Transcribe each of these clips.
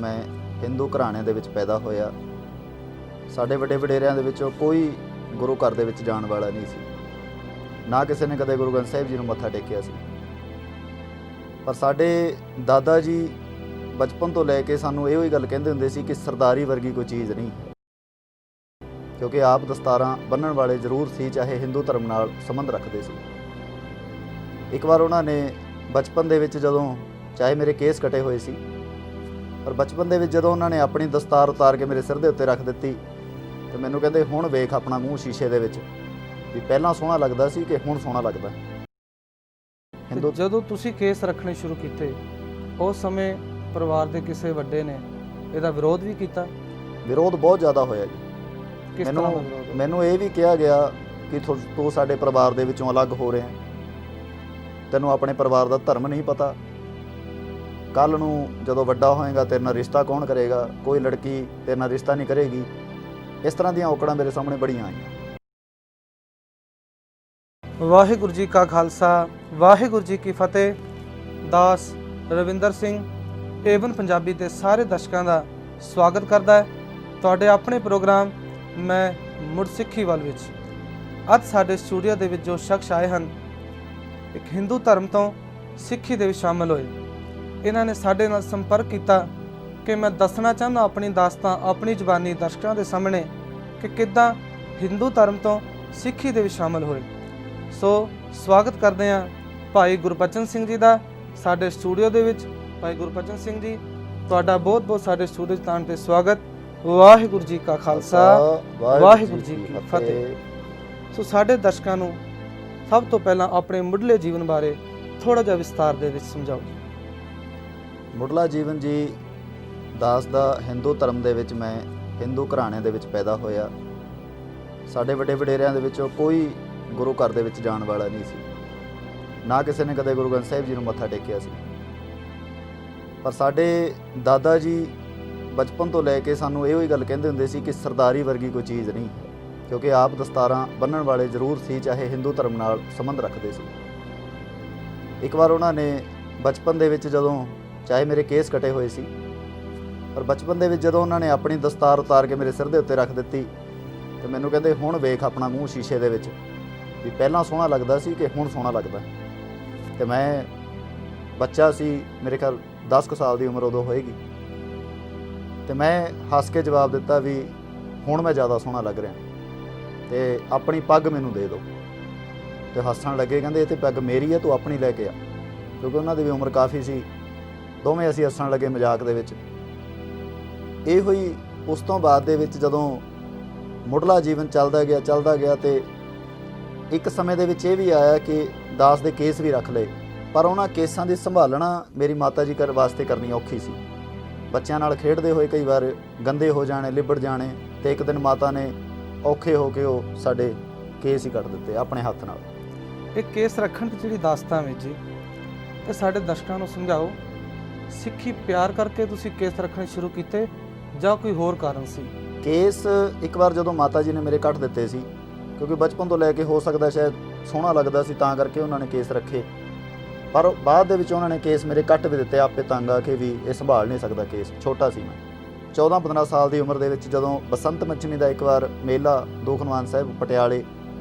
मैं हिंदू घराणे ਦੇ ਵਿੱਚ ਪੈਦਾ ਹੋਇਆ। ਸਾਡੇ ਵੱਡੇ ਵਡੇਰਿਆਂ ਦੇ ਵਿੱਚੋਂ ਕੋਈ ਗੁਰੂ ਘਰ ਦੇ ਵਿੱਚ ਜਾਣ ਵਾਲਾ ਨਹੀਂ ਸੀ, ਨਾ ਕਿਸੇ ਨੇ ਕਦੇ ਗੁਰੂ ਗ੍ਰੰਥ ਸਾਹਿਬ ਜੀ ਨੂੰ ਮੱਥਾ ਟੇਕਿਆ ਸੀ। ਪਰ ਸਾਡੇ ਦਾਦਾ ਜੀ ਬਚਪਨ ਤੋਂ ਲੈ ਕੇ ਸਾਨੂੰ ਇਹੋ ਹੀ ਗੱਲ ਕਹਿੰਦੇ ਹੁੰਦੇ ਸੀ ਕਿ ਸਰਦਾਰੀ ਵਰਗੀ ਕੋਈ ਚੀਜ਼ ਨਹੀਂ ਹੈ, ਕਿਉਂਕਿ ਆਪ ਦਸਤਾਰਾਂ ਬੰਨਣ ਵਾਲੇ ਜ਼ਰੂਰ ਸੀ, ਚਾਹੇ ਹਿੰਦੂ ਧਰਮ ਨਾਲ ਸੰਬੰਧ ਰੱਖਦੇ ਸੀ। ਇੱਕ ਵਾਰ ਉਹਨਾਂ ਨੇ ਬਚਪਨ ਦੇ ਵਿੱਚ ਜਦੋਂ ਚਾਹੇ ਮੇਰੇ ਕੇਸ ਕਟੇ ਹੋਏ ਸੀ, ਪਰ ਬਚਪਨ ਦੇ ਵਿੱਚ ਜਦੋਂ ਉਹਨਾਂ ਨੇ ਆਪਣੀ ਦਸਤਾਰ ਉਤਾਰ ਕੇ ਮੇਰੇ ਸਿਰ ਦੇ ਉੱਤੇ ਰੱਖ ਦਿੱਤੀ ਤੇ ਮੈਨੂੰ ਕਹਿੰਦੇ ਹੁਣ ਵੇਖ ਆਪਣਾ ਮੂੰਹ ਸ਼ੀਸ਼ੇ ਦੇ ਵਿੱਚ, ਵੀ ਪਹਿਲਾਂ ਸੋਹਣਾ ਲੱਗਦਾ ਸੀ ਕਿ ਹੁਣ ਸੋਹਣਾ ਲੱਗਦਾ। ਜਦੋਂ ਤੁਸੀਂ ਕੇਸ ਰੱਖਣੇ ਸ਼ੁਰੂ ਕੀਤੇ ਉਸ ਸਮੇਂ ਪਰਿਵਾਰ ਦੇ ਕਿਸੇ ਵੱਡੇ ਨੇ ਇਹਦਾ ਵਿਰੋਧ ਵੀ ਕੀਤਾ? ਵਿਰੋਧ ਬਹੁਤ ਜ਼ਿਆਦਾ ਹੋਇਆ ਜੀ। ਕਿਸ ਤਰ੍ਹਾਂ ਦਾ ਵਿਰੋਧ? ਮੈਨੂੰ ਇਹ ਵੀ ਕਿਹਾ ਗਿਆ ਕਿ ਤੂੰ ਸਾਡੇ ਪਰਿਵਾਰ ਦੇ ਵਿੱਚੋਂ ਅਲੱਗ ਹੋ ਰਿਹਾ, ਤੈਨੂੰ ਆਪਣੇ ਪਰਿਵਾਰ ਦਾ ਧਰਮ ਨਹੀਂ ਪਤਾ, ਕੱਲ੍ਹ ਨੂੰ ਜਦੋਂ ਵੱਡਾ ਹੋਏਗਾ ਤੇਰੇ ਨਾਲ ਰਿਸ਼ਤਾ ਕੌਣ ਕਰੇਗਾ, ਕੋਈ ਲੜਕੀ ਤੇਰੇ ਨਾਲ ਰਿਸ਼ਤਾ ਨਹੀਂ ਕਰੇਗੀ। ਇਸ ਤਰ੍ਹਾਂ ਦੀਆਂ ਔਕੜਾਂ ਮੇਰੇ ਸਾਹਮਣੇ ਬੜੀਆਂ ਆਈਆਂ। ਵਾਹਿਗੁਰੂ ਜੀ ਕਾ ਖਾਲਸਾ, ਵਾਹਿਗੁਰੂ ਜੀ ਕੀ ਫਤਿਹ। ਦਾਸ ਰਵਿੰਦਰ ਸਿੰਘ ਏਵਨ ਪੰਜਾਬੀ ਦੇ ਸਾਰੇ ਦਰਸ਼ਕਾਂ ਦਾ ਸਵਾਗਤ ਕਰਦਾ ਹੈ ਤੁਹਾਡੇ ਆਪਣੇ ਪ੍ਰੋਗਰਾਮ ਮੈਂ ਮੁੜ ਸਿੱਖੀ ਵੱਲ ਵਿੱਚ। ਅੱਜ ਸਾਡੇ ਸਟੂਡੀਓ ਦੇ ਵਿੱਚ ਜੋ ਸ਼ਖਸ ਆਏ ਹਨ, ਇੱਕ ਹਿੰਦੂ ਧਰਮ ਤੋਂ ਸਿੱਖੀ ਦੇ ਵਿੱਚ ਸ਼ਾਮਲ ਹੋਏ। ਇਹਨਾਂ ਨੇ ਸਾਡੇ ਨਾਲ ਸੰਪਰਕ ਕੀਤਾ ਕਿ ਮੈਂ ਦੱਸਣਾ ਚਾਹੁੰਦਾ ਆਪਣੀ ਦਾਸਤਾਨ ਆਪਣੀ ਜ਼ੁਬਾਨੀ ਦਰਸ਼ਕਾਂ ਦੇ ਸਾਹਮਣੇ ਕਿ ਕਿੱਦਾਂ ਹਿੰਦੂ ਧਰਮ ਤੋਂ ਸਿੱਖੀ ਦੇ ਵਿੱਚ ਸ਼ਾਮਲ ਹੋਏ। ਸੋ ਸਵਾਗਤ ਕਰਦੇ ਹਾਂ ਭਾਈ ਗੁਰਬਚਨ ਸਿੰਘ ਜੀ ਦਾ ਸਾਡੇ ਸਟੂਡੀਓ ਦੇ ਵਿੱਚ। ਭਾਈ ਗੁਰਬਚਨ ਸਿੰਘ ਜੀ, ਤੁਹਾਡਾ ਬਹੁਤ ਬਹੁਤ ਸਾਡੇ ਸਟੂਡੀਓ 'ਚ ਆਉਣ 'ਤੇ ਸਵਾਗਤ। ਵਾਹਿਗੁਰੂ ਜੀ ਕਾ ਖਾਲਸਾ, ਵਾਹਿਗੁਰੂ ਜੀ ਕੀ ਫਤਿਹ। ਸੋ ਸਾਡੇ ਦਰਸ਼ਕਾਂ ਨੂੰ ਸਭ ਤੋਂ ਪਹਿਲਾਂ ਆਪਣੇ ਮੁੱਢਲੇ ਜੀਵਨ ਬਾਰੇ ਥੋੜ੍ਹਾ ਜਿਹਾ ਵਿਸਤਾਰ ਦੇ ਵਿੱਚ ਸਮਝਾਓ। ਮੁੱਢਲਾ ਜੀਵਨ ਜੀ ਦਾਸ ਦਾ ਹਿੰਦੂ ਧਰਮ ਦੇ ਵਿੱਚ ਮੈਂ ਹਿੰਦੂ ਘਰਾਣੇ ਦੇ ਵਿੱਚ ਪੈਦਾ ਹੋਇਆ। ਸਾਡੇ ਵੱਡੇ ਵਡੇਰਿਆਂ ਦੇ ਵਿੱਚੋਂ ਕੋਈ ਗੁਰੂ ਘਰ ਦੇ ਵਿੱਚ ਜਾਣ ਵਾਲਾ ਨਹੀਂ ਸੀ, ਨਾ ਕਿਸੇ ਨੇ ਕਦੇ ਗੁਰੂ ਗ੍ਰੰਥ ਸਾਹਿਬ ਜੀ ਨੂੰ ਮੱਥਾ ਟੇਕਿਆ ਸੀ। ਪਰ ਸਾਡੇ ਦਾਦਾ ਜੀ ਬਚਪਨ ਤੋਂ ਲੈ ਕੇ ਸਾਨੂੰ ਇਹੋ ਹੀ ਗੱਲ ਕਹਿੰਦੇ ਹੁੰਦੇ ਸੀ ਕਿ ਸਰਦਾਰੀ ਵਰਗੀ ਕੋਈ ਚੀਜ਼ ਨਹੀਂ ਹੈ, ਕਿਉਂਕਿ ਆਪ ਦਸਤਾਰਾਂ ਬੰਨਣ ਵਾਲੇ ਜ਼ਰੂਰ ਸੀ, ਚਾਹੇ ਹਿੰਦੂ ਧਰਮ ਨਾਲ ਸੰਬੰਧ ਰੱਖਦੇ ਸੀ। ਇੱਕ ਵਾਰ ਉਹਨਾਂ ਨੇ ਬਚਪਨ ਦੇ ਵਿੱਚ ਜਦੋਂ ਚਾਹੇ ਮੇਰੇ ਕੇਸ ਕਟੇ ਹੋਏ ਸੀ, ਪਰ ਬਚਪਨ ਦੇ ਵਿੱਚ ਜਦੋਂ ਉਹਨਾਂ ਨੇ ਆਪਣੀ ਦਸਤਾਰ ਉਤਾਰ ਕੇ ਮੇਰੇ ਸਿਰ ਦੇ ਉੱਤੇ ਰੱਖ ਦਿੱਤੀ ਤੇ ਮੈਨੂੰ ਕਹਿੰਦੇ ਹੁਣ ਵੇਖ ਆਪਣਾ ਮੂੰਹ ਸ਼ੀਸ਼ੇ ਦੇ ਵਿੱਚ, ਵੀ ਪਹਿਲਾਂ ਸੋਹਣਾ ਲੱਗਦਾ ਸੀ ਕਿ ਹੁਣ ਸੋਹਣਾ ਲੱਗਦਾ। ਤੇ ਮੈਂ ਬੱਚਾ ਸੀ, ਮੇਰੇ ਖਿਆਲ 10 ਕੁ ਸਾਲ ਦੀ ਉਮਰ ਉਦੋਂ ਹੋਏਗੀ, ਤੇ ਮੈਂ ਹੱਸ ਕੇ ਜਵਾਬ ਦਿੱਤਾ ਵੀ ਹੁਣ ਮੈਂ ਜ਼ਿਆਦਾ ਸੋਹਣਾ ਲੱਗ ਰਿਹਾ ਤੇ ਆਪਣੀ ਪੱਗ ਮੈਨੂੰ ਦੇ ਦਿਓ। ਤੇ ਹੱਸਣ ਲੱਗੇ, ਕਹਿੰਦੇ ਇਹ ਤੇ ਪੱਗ ਮੇਰੀ ਹੈ, ਤੂੰ ਆਪਣੀ ਲੈ ਕੇ ਆ, ਕਿਉਂਕਿ ਉਹਨਾਂ ਦੀ ਵੀ ਉਮਰ ਕਾਫੀ ਸੀ। ਦੋਵੇਂ ਅਸੀਂ ਹੱਸਣ ਲੱਗੇ ਮਜ਼ਾਕ ਦੇ ਵਿੱਚ। ਇਹ ਹੋਈ ਉਸ ਤੋਂ ਬਾਅਦ ਦੇ ਵਿੱਚ ਜਦੋਂ ਮੁੱਢਲਾ ਜੀਵਨ ਚੱਲਦਾ ਗਿਆ ਤੇ ਇੱਕ ਸਮੇਂ ਦੇ ਵਿੱਚ ਇਹ ਵੀ ਆਇਆ ਕਿ ਦਾਸ ਦੇ ਕੇਸ ਵੀ ਰੱਖ ਲਏ, ਪਰ ਉਹਨਾਂ ਕੇਸਾਂ ਦੀ ਸੰਭਾਲਣਾ ਮੇਰੀ ਮਾਤਾ ਜੀ ਵਾਸਤੇ ਕਰਨੀ ਔਖੀ ਸੀ। ਬੱਚਿਆਂ ਨਾਲ ਖੇਡਦੇ ਹੋਏ ਕਈ ਵਾਰ ਗੰਦੇ ਹੋ ਜਾਣੇ, ਲਿਬੜ ਜਾਣੇ, ਤੇ ਇੱਕ ਦਿਨ ਮਾਤਾ ਨੇ ਔਖੇ ਹੋ ਕੇ ਉਹ ਸਾਡੇ ਕੇਸ ਹੀ ਕੱਟ ਦਿੱਤੇ ਆਪਣੇ ਹੱਥ ਨਾਲ। ਇਹ ਕੇਸ ਰੱਖਣ ਦੀ ਜਿਹੜੀ ਦਾਸਤਾਨ ਵਿੱਚ ਜੀ, ਤੇ ਸਾਡੇ ਦਰਸ਼ਕਾਂ ਨੂੰ ਸਮਝਾਓ, ਸਿੱਖੀ ਪਿਆਰ ਕਰਕੇ ਤੁਸੀਂ ਕੇਸ ਰੱਖਣੇ ਸ਼ੁਰੂ ਕੀਤੇ ਜਾਂ ਕੋਈ ਹੋਰ ਕਾਰਨ ਸੀ? ਕੇਸ ਇੱਕ ਵਾਰ ਜਦੋਂ ਮਾਤਾ ਜੀ ਨੇ ਮੇਰੇ ਕੱਟ ਦਿੱਤੇ ਸੀ, ਕਿਉਂਕਿ ਬਚਪਨ ਤੋਂ ਲੈ ਕੇ ਹੋ ਸਕਦਾ ਸ਼ਾਇਦ ਸੋਹਣਾ ਲੱਗਦਾ ਸੀ ਤਾਂ ਕਰਕੇ ਉਹਨਾਂ ਨੇ ਕੇਸ ਰੱਖੇ, ਪਰ ਬਾਅਦ ਦੇ ਵਿੱਚ ਉਹਨਾਂ ਨੇ ਕੇਸ ਮੇਰੇ ਕੱਟ ਵੀ ਦਿੱਤੇ ਆਪੇ ਤੰਗ ਆ ਕੇ ਵੀ ਇਹ ਸੰਭਾਲ ਨਹੀਂ ਸਕਦਾ ਕੇਸ। ਛੋਟਾ ਸੀ ਮੈਂ, 14-15 ਸਾਲ ਦੀ ਉਮਰ ਦੇ ਵਿੱਚ ਜਦੋਂ ਬਸੰਤ ਪੰਚਮੀ ਦਾ ਇੱਕ ਵਾਰ ਮੇਲਾ ਦੂਖਨਿਵਾਰਨ ਸਾਹਿਬ ਪਟਿਆਲੇ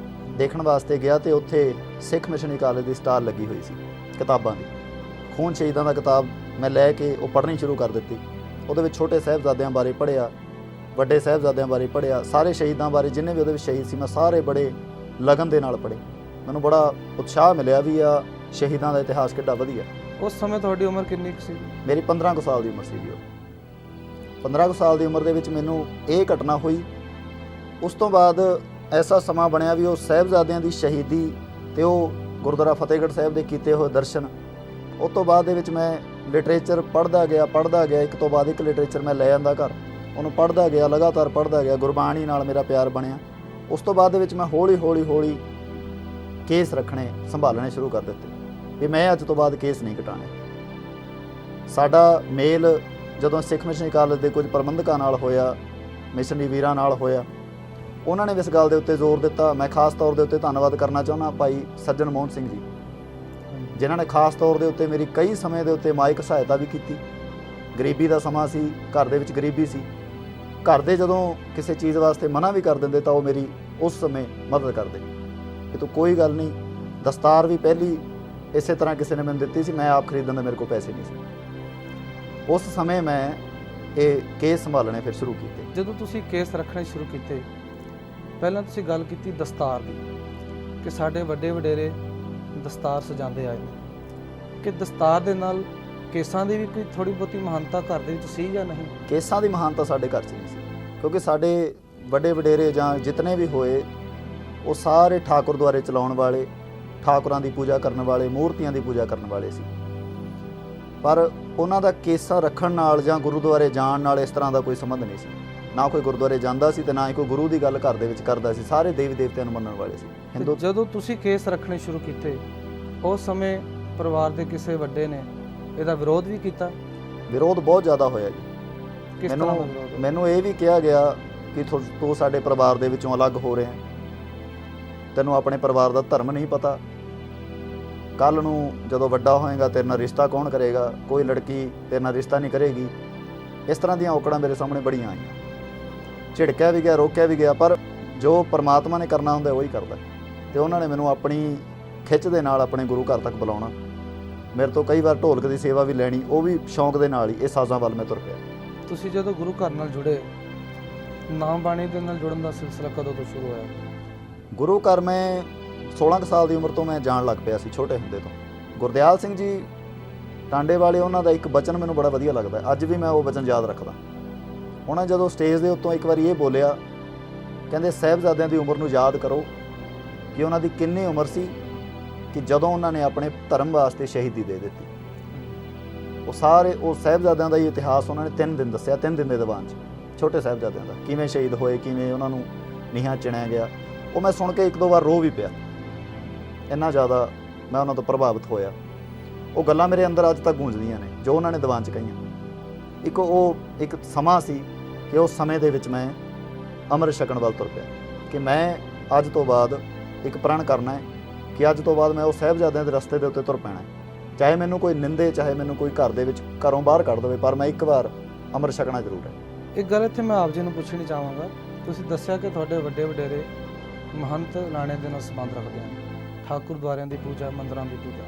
ਦੇਖਣ ਵਾਸਤੇ ਗਿਆ, ਤੇ ਉੱਥੇ ਸਿੱਖ ਮਿਸ਼ਨਰੀ ਕਾਲਜ ਦੀ ਸਟਾਲ ਲੱਗੀ ਹੋਈ ਸੀ ਕਿਤਾਬਾਂ ਦੀ। ਖੂਨ ਸ਼ਹੀਦਾਂ ਦਾ ਕਿਤਾਬ ਮੈਂ ਲੈ ਕੇ ਉਹ ਪੜ੍ਹਨੀ ਸ਼ੁਰੂ ਕਰ ਦਿੱਤੀ। ਉਹਦੇ ਵਿੱਚ ਛੋਟੇ ਸਾਹਿਬਜ਼ਾਦਿਆਂ ਬਾਰੇ ਪੜ੍ਹਿਆ, ਵੱਡੇ ਸਾਹਿਬਜ਼ਾਦਿਆਂ ਬਾਰੇ ਪੜ੍ਹਿਆ, ਸਾਰੇ ਸ਼ਹੀਦਾਂ ਬਾਰੇ ਜਿੰਨੇ ਵੀ ਉਹਦੇ ਵਿੱਚ ਸ਼ਹੀਦ ਸੀ ਮੈਂ ਸਾਰੇ ਬੜੇ ਲਗਨ ਦੇ ਨਾਲ ਪੜ੍ਹੇ। ਮੈਨੂੰ ਬੜਾ ਉਤਸ਼ਾਹ ਮਿਲਿਆ ਵੀ ਆ ਸ਼ਹੀਦਾਂ ਦਾ ਇਤਿਹਾਸ ਕਿੱਡਾ ਵਧੀਆ। ਉਸ ਸਮੇਂ ਤੁਹਾਡੀ ਉਮਰ ਕਿੰਨੀ ਕੁ ਸੀ? ਮੇਰੀ 15 ਕੁ ਸਾਲ ਦੀ ਉਮਰ ਸੀ ਜੀ। ਉਹ 15 ਕੁ ਸਾਲ ਦੀ ਉਮਰ ਦੇ ਵਿੱਚ ਮੈਨੂੰ ਇਹ ਘਟਨਾ ਹੋਈ। ਉਸ ਤੋਂ ਬਾਅਦ ਐਸਾ ਸਮਾਂ ਬਣਿਆ ਵੀ ਉਹ ਸਾਹਿਬਜ਼ਾਦਿਆਂ ਦੀ ਸ਼ਹੀਦੀ ਤੇ ਉਹ ਗੁਰਦੁਆਰਾ ਫਤਿਹਗੜ੍ਹ ਸਾਹਿਬ ਦੇ ਕੀਤੇ ਹੋਏ ਦਰਸ਼ਨ, ਉਸ ਤੋਂ ਬਾਅਦ ਦੇ ਵਿੱਚ ਮੈਂ ਲਿਟਰੇਚਰ ਪੜ੍ਹਦਾ ਗਿਆ, ਇੱਕ ਤੋਂ ਬਾਅਦ ਇੱਕ ਲਿਟਰੇਚਰ ਮੈਂ ਲੈ ਆਂਦਾ ਘਰ, ਉਹਨੂੰ ਪੜ੍ਹਦਾ ਗਿਆ, ਲਗਾਤਾਰ ਪੜ੍ਹਦਾ ਗਿਆ। ਗੁਰਬਾਣੀ ਨਾਲ ਮੇਰਾ ਪਿਆਰ ਬਣਿਆ। ਉਸ ਤੋਂ ਬਾਅਦ ਦੇ ਵਿੱਚ ਮੈਂ ਹੌਲੀ ਕੇਸ ਰੱਖਣੇ ਸੰਭਾਲਣੇ ਸ਼ੁਰੂ ਕਰ ਦਿੱਤੇ ਵੀ ਮੈਂ ਅੱਜ ਤੋਂ ਬਾਅਦ ਕੇਸ ਨਹੀਂ ਕਟਾਣੇ। ਸਾਡਾ ਮੇਲ ਜਦੋਂ ਸਿੱਖ ਮਿਸ਼ਨਰੀ ਕਾਲਜ ਦੇ ਕੁਝ ਪ੍ਰਬੰਧਕਾਂ ਨਾਲ ਹੋਇਆ, ਮਿਸ਼ਨਰੀ ਵੀਰਾਂ ਨਾਲ ਹੋਇਆ, ਉਹਨਾਂ ਨੇ ਇਸ ਗੱਲ ਦੇ ਉੱਤੇ ਜ਼ੋਰ ਦਿੱਤਾ। ਮੈਂ ਖਾਸ ਤੌਰ ਦੇ ਉੱਤੇ ਧੰਨਵਾਦ ਕਰਨਾ ਚਾਹੁੰਦਾ ਭਾਈ ਸੱਜਣ ਮੋਹਨ ਸਿੰਘ ਜੀ, ਜਿਨ੍ਹਾਂ ਨੇ ਖਾਸ ਤੌਰ ਦੇ ਉੱਤੇ ਮੇਰੀ ਕਈ ਸਮੇਂ ਦੇ ਉੱਤੇ ਮਾਇਕ ਸਹਾਇਤਾ ਵੀ ਕੀਤੀ ਗਰੀਬੀ ਦਾ ਸਮਾਂ ਸੀ, ਘਰ ਦੇ ਵਿੱਚ ਗਰੀਬੀ ਸੀ। ਘਰ ਦੇ ਜਦੋਂ ਕਿਸੇ ਚੀਜ਼ ਵਾਸਤੇ ਮਨਾ ਵੀ ਕਰ ਦਿੰਦੇ ਤਾਂ ਉਹ ਮੇਰੀ ਉਸ ਸਮੇਂ ਮਦਦ ਕਰਦੇ ਕਿ ਤੂੰ ਕੋਈ ਗੱਲ ਨਹੀਂ। ਦਸਤਾਰ ਵੀ ਪਹਿਲੀ ਇਸੇ ਤਰ੍ਹਾਂ ਕਿਸੇ ਨੇ ਮੈਨੂੰ ਦਿੱਤੀ ਸੀ, ਮੈਂ ਆਪ ਖਰੀਦਣ ਦੇ ਮੇਰੇ ਕੋਲ ਪੈਸੇ ਨਹੀਂ ਸੀ। ਉਸ ਸਮੇਂ ਮੈਂ ਇਹ ਕੇਸ ਸੰਭਾਲਣੇ ਫਿਰ ਸ਼ੁਰੂ ਕੀਤੇ। ਜਦੋਂ ਤੁਸੀਂ ਕੇਸ ਰੱਖਣੇ ਸ਼ੁਰੂ ਕੀਤੇ, ਪਹਿਲਾਂ ਤੁਸੀਂ ਗੱਲ ਕੀਤੀ ਦਸਤਾਰ ਦੀ ਕਿ ਸਾਡੇ ਵੱਡੇ ਵਡੇਰੇ ਦਸਤਾਰ ਸਜਾਉਂਦੇ ਆਏ ਨੇ, ਕਿ ਦਸਤਾਰ ਦੇ ਨਾਲ ਕੇਸਾਂ ਦੀ ਵੀ ਕੋਈ ਥੋੜੀ ਬਹੁਤੀ ਮਹਾਨਤਾ ਘਰ ਦੇ ਵਿੱਚ ਸੀ ਜਾਂ ਨਹੀਂ? ਕੇਸਾਂ ਦੀ ਮਹਾਨਤਾ ਸਾਡੇ ਘਰ 'ਚ ਨਹੀਂ ਸੀ, ਕਿਉਂਕਿ ਸਾਡੇ ਵੱਡੇ ਵਡੇਰੇ ਜਾਂ ਜਿਤਨੇ ਵੀ ਹੋਏ ਉਹ ਸਾਰੇ ਠਾਕੁਰ ਦੁਆਰੇ ਚਲਾਉਣ ਵਾਲੇ, ਠਾਕੁਰਾਂ ਦੀ ਪੂਜਾ ਕਰਨ ਵਾਲੇ, ਮੂਰਤੀਆਂ ਦੀ ਪੂਜਾ ਕਰਨ ਵਾਲੇ ਸੀ। ਪਰ ਉਹਨਾਂ ਦਾ ਕੇਸਾਂ ਰੱਖਣ ਨਾਲ ਜਾਂ ਗੁਰਦੁਆਰੇ ਜਾਣ ਨਾਲ ਇਸ ਤਰ੍ਹਾਂ ਦਾ ਕੋਈ ਸੰਬੰਧ ਨਹੀਂ ਸੀ। ਨਾ ਕੋਈ ਗੁਰਦੁਆਰੇ ਜਾਂਦਾ ਸੀ ਤੇ ਨਾ ਹੀ ਕੋਈ ਗੁਰੂ ਦੀ ਗੱਲ ਘਰ ਦੇ ਵਿੱਚ ਕਰਦਾ ਸੀ। ਸਾਰੇ ਦੇਵੀ ਦੇਵਤਿਆਂ ਨੂੰ ਮੰਨਣ ਵਾਲੇ ਸੀ। ਤੇ ਜਦੋਂ ਤੁਸੀਂ ਕੇਸ ਰੱਖਣੇ ਸ਼ੁਰੂ ਕੀਤੇ, ਉਸ ਸਮੇਂ ਪਰਿਵਾਰ ਦੇ ਕਿਸੇ ਵੱਡੇ ਨੇ ਇਹਦਾ ਵਿਰੋਧ ਵੀ ਕੀਤਾ? ਵਿਰੋਧ ਬਹੁਤ ਜ਼ਿਆਦਾ ਹੋਇਆ ਜੀ। ਕਿਸ ਤਰ੍ਹਾਂ ਦਾ ਵਿਰੋਧ? ਮੈਨੂੰ ਇਹ ਵੀ ਕਿਹਾ ਗਿਆ ਕਿ ਤੂੰ ਸਾਡੇ ਪਰਿਵਾਰ ਦੇ ਵਿੱਚੋਂ ਅਲੱਗ ਹੋ ਰਿਹਾ, ਤੈਨੂੰ ਆਪਣੇ ਪਰਿਵਾਰ ਦਾ ਧਰਮ ਨਹੀਂ ਪਤਾ, ਕੱਲ੍ਹ ਨੂੰ ਜਦੋਂ ਵੱਡਾ ਹੋਏਗਾ ਤੇਰੇ ਨਾਲ ਰਿਸ਼ਤਾ ਕੌਣ ਕਰੇਗਾ, ਕੋਈ ਲੜਕੀ ਤੇਰੇ ਨਾਲ ਰਿਸ਼ਤਾ ਨਹੀਂ ਕਰੇਗੀ। ਇਸ ਤਰ੍ਹਾਂ ਦੀਆਂ ਔਕੜਾਂ ਮੇਰੇ ਸਾਹਮਣੇ ਬੜੀਆਂ ਆਈਆਂ। ਝਿੜਕਿਆ ਵੀ ਗਿਆ, ਰੋਕਿਆ ਵੀ ਗਿਆ, ਪਰ ਜੋ ਪਰਮਾਤਮਾ ਨੇ ਕਰਨਾ ਹੁੰਦਾ ਉਹੀ ਕਰਦਾ। ਤੇ ਉਹਨਾਂ ਨੇ ਮੈਨੂੰ ਆਪਣੀ ਖਿੱਚ ਦੇ ਨਾਲ ਆਪਣੇ ਗੁਰੂ ਘਰ ਤੱਕ ਬੁਲਾਉਣਾ, ਮੇਰੇ ਤੋਂ ਕਈ ਵਾਰ ਢੋਲਕ ਦੀ ਸੇਵਾ ਵੀ ਲੈਣੀ, ਉਹ ਵੀ ਸ਼ੌਂਕ ਦੇ ਨਾਲ ਹੀ। ਇਹ ਸਾਜ਼ਾਂ ਵੱਲ ਮੈਂ ਤੁਰ ਪਿਆ। ਤੁਸੀਂ ਜਦੋਂ ਗੁਰੂ ਘਰ ਨਾਲ ਜੁੜੇ, ਨਾਮ ਬਾਣੀ ਦੇ ਨਾਲ ਜੁੜਨ ਦਾ ਸਿਲਸਿਲਾ ਕਦੋਂ ਤੋਂ ਸ਼ੁਰੂ ਹੋਇਆ? ਗੁਰੂ ਘਰ ਮੈਂ 16 ਕੁ ਸਾਲ ਦੀ ਉਮਰ ਤੋਂ ਮੈਂ ਜਾਣ ਲੱਗ ਪਿਆ ਸੀ, ਛੋਟੇ ਹੁੰਦੇ ਤੋਂ। ਗੁਰਦਿਆਲ ਸਿੰਘ ਜੀ ਟਾਂਡੇ ਵਾਲੇ, ਉਹਨਾਂ ਦਾ ਇੱਕ ਬਚਨ ਮੈਨੂੰ ਬੜਾ ਵਧੀਆ ਲੱਗਦਾ, ਅੱਜ ਵੀ ਮੈਂ ਉਹ ਬਚਨ ਯਾਦ ਰੱਖਦਾ। ਉਹਨਾਂ ਜਦੋਂ ਸਟੇਜ ਦੇ ਉੱਤੋਂ ਇੱਕ ਵਾਰੀ ਇਹ ਬੋਲਿਆ, ਕਹਿੰਦੇ ਸਾਹਿਬਜ਼ਾਦਿਆਂ ਦੀ ਉਮਰ ਨੂੰ ਯਾਦ ਕਰੋ ਕਿ ਉਹਨਾਂ ਦੀ ਕਿੰਨੀ ਉਮਰ ਸੀ ਕਿ ਜਦੋਂ ਉਹਨਾਂ ਨੇ ਆਪਣੇ ਧਰਮ ਵਾਸਤੇ ਸ਼ਹੀਦੀ ਦੇ ਦਿੱਤੀ। ਉਹ ਸਾਹਿਬਜ਼ਾਦਿਆਂ ਦਾ ਹੀ ਇਤਿਹਾਸ ਉਹਨਾਂ ਨੇ 3 ਦਿਨ ਦੱਸਿਆ, 3 ਦਿਨ ਦੇ ਦੀਵਾਨ 'ਚ, ਛੋਟੇ ਸਾਹਿਬਜ਼ਾਦਿਆਂ ਦਾ, ਕਿਵੇਂ ਸ਼ਹੀਦ ਹੋਏ, ਕਿਵੇਂ ਉਹਨਾਂ ਨੂੰ ਨੀਹਾਂ ਚਿਣਿਆ ਗਿਆ। ਉਹ ਮੈਂ ਸੁਣ ਕੇ 1-2 ਵਾਰ ਰੋ ਵੀ ਪਿਆ, ਇੰਨਾ ਜ਼ਿਆਦਾ ਮੈਂ ਉਹਨਾਂ ਤੋਂ ਪ੍ਰਭਾਵਿਤ ਹੋਇਆ। ਉਹ ਗੱਲਾਂ ਮੇਰੇ ਅੰਦਰ ਅੱਜ ਤੱਕ ਗੂੰਜਦੀਆਂ ਨੇ ਜੋ ਉਹਨਾਂ ਨੇ ਦੀਵਾਨ 'ਚ ਕਹੀਆਂ। ਇੱਕ ਸਮਾਂ ਸੀ ਕਿ ਉਸ ਸਮੇਂ ਦੇ ਵਿੱਚ ਮੈਂ ਅੰਮ੍ਰਿਤ ਛਕਣ ਵੱਲ ਤੁਰ ਪਿਆ ਕਿ ਮੈਂ ਅੱਜ ਤੋਂ ਬਾਅਦ ਇੱਕ ਪ੍ਰਣ ਕਰਨਾ ਹੈ ਕਿ ਅੱਜ ਤੋਂ ਬਾਅਦ ਮੈਂ ਉਹ ਸਾਹਿਬਜ਼ਾਦਿਆਂ ਦੇ ਰਸਤੇ ਦੇ ਉੱਤੇ ਤੁਰ ਪੈਣਾ ਹੈ। ਚਾਹੇ ਮੈਨੂੰ ਕੋਈ ਨਿੰਦੇ, ਚਾਹੇ ਮੈਨੂੰ ਕੋਈ ਘਰ ਦੇ ਵਿੱਚ ਘਰੋਂ ਬਾਹਰ ਕੱਢ ਦੇਵੇ, ਪਰ ਮੈਂ ਇੱਕ ਵਾਰ ਅੰਮ੍ਰਿਤ ਛਕਣਾ ਜ਼ਰੂਰ ਹੈ। ਇੱਕ ਗੱਲ ਇੱਥੇ ਮੈਂ ਆਪ ਜੀ ਨੂੰ ਪੁੱਛਣੀ ਚਾਹਾਂਗਾ, ਤੁਸੀਂ ਦੱਸਿਆ ਕਿ ਤੁਹਾਡੇ ਵੱਡੇ ਵਡੇਰੇ ਮਹੰਤ ਲਾਣੇ ਦੇ ਨਾਲ ਸੰਬੰਧ ਰੱਖਦੇ ਹਨ, ਠਾਕੁਰ ਦੁਆਰਿਆਂ ਦੀ ਪੂਜਾ, ਮੰਦਰਾਂ ਦੀ ਪੂਜਾ।